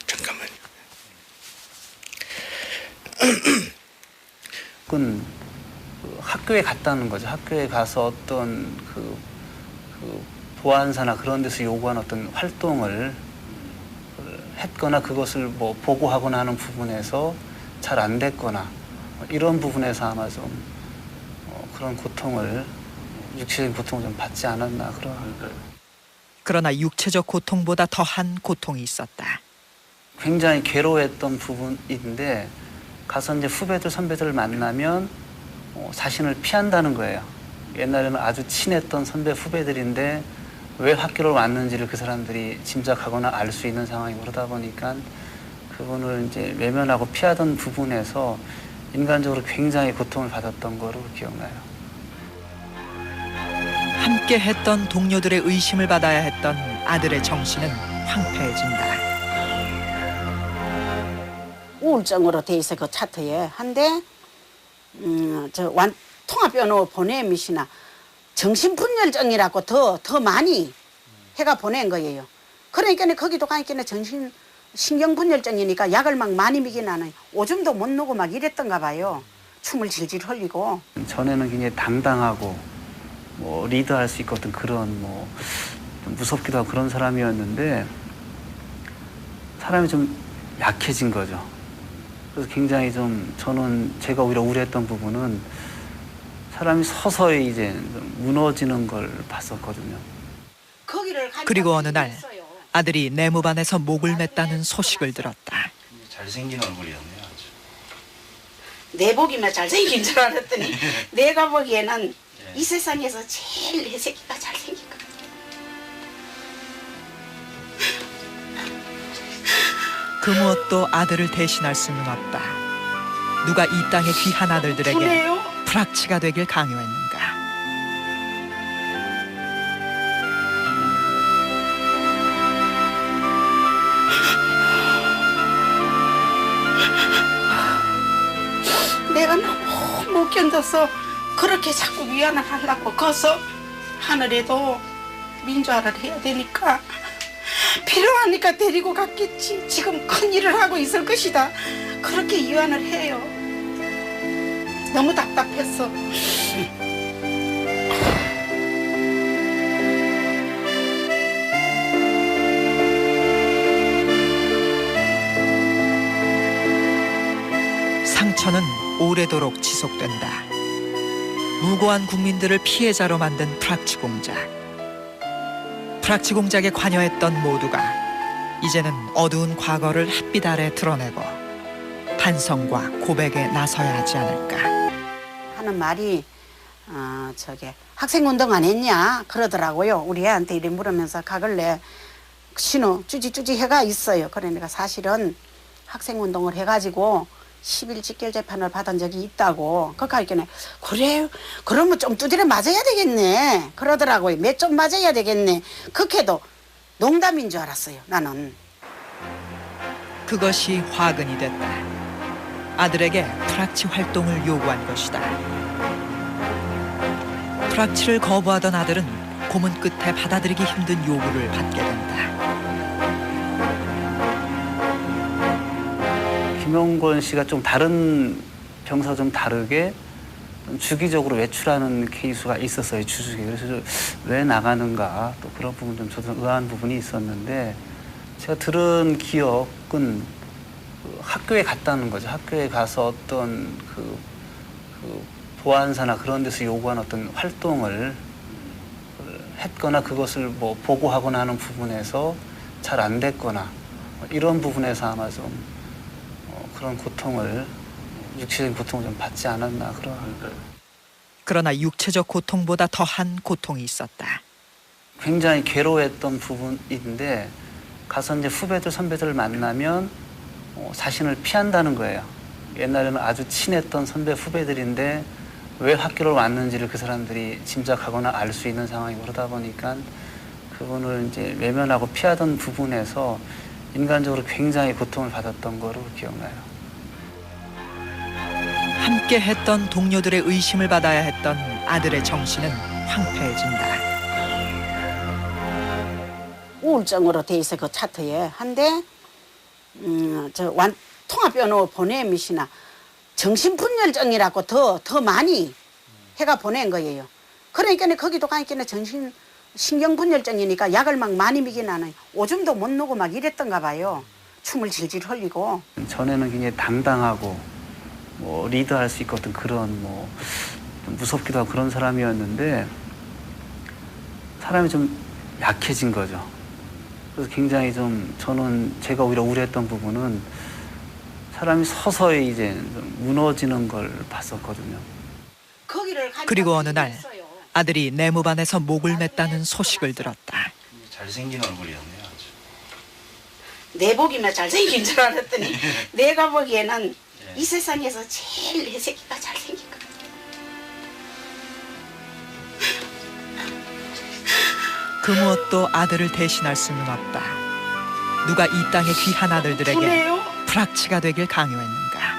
잠깐만요. 그건 학교에 갔다는 거죠. 학교에 가서 어떤 그 보안사나 그런 데서 요구한 어떤 활동을 했거나 그것을 뭐 보고하거나 하는 부분에서 잘 안 됐거나 이런 부분에서 아마 좀 그런 고통을, 육체적인 고통을 좀 받지 않았나 그런. 그러나 육체적 고통보다 더한 고통이 있었다. 굉장히 괴로웠던 부분인데 가서 이제 후배들 선배들을 만나면 자신을 피한다는 거예요. 옛날에는 아주 친했던 선배 후배들인데 왜 학교를 왔는지를 그 사람들이 짐작하거나 알 수 있는 상황이고 그러다 보니까 그분을 이제 외면하고 피하던 부분에서 인간적으로 굉장히 고통을 받았던 거로 기억나요. 함께 했던 동료들의 의심을 받아야 했던 아들의 정신은 황폐해진다. 우울증으로 돼 있어 그 차트에. 한데 통합변호 보내미시나 정신분열증이라고 더 많이 해가 보낸 거예요. 그러니까 거기도 가니까 신경분열증이니까 약을 막 많이 먹이는 나는 오줌도 못 누고 막 이랬던가 봐요. 춤을 질질 흘리고. 전에는 굉장히 당당하고 뭐 리드할 수 있거든 그런 뭐 좀 무섭기도 하고 그런 사람이었는데 사람이 좀 약해진 거죠. 그래서 굉장히 좀 저는 제가 오히려 우려했던 부분은 사람이 서서히 이제 좀 무너지는 걸 봤었거든요. 그리고 어느 날 아들이 내무반에서 목을 맸다는 소식을 들었다. 잘생긴 얼굴이었네요. 아주. 내 보기만 잘생긴 줄 알았더니 내가 보기에는 이 세상에서 제일 내 새끼가 잘생긴 것 같아. 그 무엇도 아들을 대신할 수는 없다. 누가 이 땅의 귀한 아들들에게 프락치가 되길 강요했는가. 내가 너무 못 견뎌서 그렇게 자꾸 위안을 하려고 거서 하늘에도 민주화를 해야 되니까 필요하니까 데리고 갔겠지. 지금 큰일을 하고 있을 것이다. 그렇게 위안을 해요. 너무 답답했어. 상처는 오래도록 지속된다. 무고한 국민들을 피해자로 만든 프락치 공작. 프락치 공작에 관여했던 모두가 이제는 어두운 과거를 햇빛 아래 드러내고 반성과 고백에 나서야 하지 않을까. 하는 말이 학생운동 안 했냐 그러더라고요. 우리 애한테 이래 물으면서 가글래 신호 쭈지쭈지 해가 있어요. 그러니까 사실은 학생운동을 해가지고 10일 직결 재판을 받은 적이 있다고. 그러니까 그래 그러면 좀 두드려 맞아야 되겠네 그러더라고요. 몇 점 맞아야 되겠네. 그렇게도 농담인 줄 알았어요. 나는. 그것이 화근이 됐다. 아들에게 프락치 활동을 요구한 것이다. 프락치를 거부하던 아들은 고문 끝에 받아들이기 힘든 요구를 받게 된다. 김용건 씨가 좀 다른 병사와 좀 다르게 주기적으로 외출하는 케이스가 있었어요. 주중에. 그래서 왜 나가는가 또 그런 부분 좀 저도 의아한 부분이 있었는데 제가 들은 기억은 학교에 갔다는 거죠. 학교에 가서 어떤 그 보안사나 그런 데서 요구한 어떤 활동을 했거나 그것을 뭐 보고하거나 하는 부분에서 잘 안 됐거나 이런 부분에서 아마 좀 그런 고통을, 육체적인 고통을 좀 받지 않았나 그런. 그러나 육체적 고통보다 더한 고통이 있었다. 굉장히 괴로웠던 부분인데 가서 이제 후배들 선배들을 만나면 자신을 피한다는 거예요. 옛날에는 아주 친했던 선배 후배들인데 왜 학교를 왔는지를 그 사람들이 짐작하거나 알 수 있는 상황이고 그러다 보니까 그분을 이제 외면하고 피하던 부분에서 인간적으로 굉장히 고통을 받았던 거로 기억나요. 함께 했던 동료들의 의심을 받아야 했던 아들의 정신은 황폐해진다. 우울증으로 돼 있어 그 차트에. 한데 통합변호 보내미시나 정신분열증이라고 더 많이 해가 보낸 거예요. 그러니까 거기도 가니까 신경분열증이니까 약을 막 많이 먹이는 나는 오줌도 못 누고 막 이랬던가 봐요. 춤을 질질 흘리고. 전에는 굉장히 당당하고 뭐 리드할 수 있거든 그런 뭐 좀 무섭기도 하고 그런 사람이었는데 사람이 좀 약해진 거죠. 그래서 굉장히 좀 저는 제가 오히려 우려했던 부분은 사람이 서서히 이제 좀 무너지는 걸 봤었거든요. 그리고 어느 날 아들이 내무반에서 목을 맸다는 소식을 들었다. 잘생긴 얼굴이었네요. 아주. 내 보기만 잘생긴 줄 알았더니 내가 보기에는 이 세상에서 제일 내 새끼가 잘생긴 것 같아. 그 무엇도 아들을 대신할 수는 없다. 누가 이 땅의 귀한 아들들에게 불확치가 되길 강요했는가.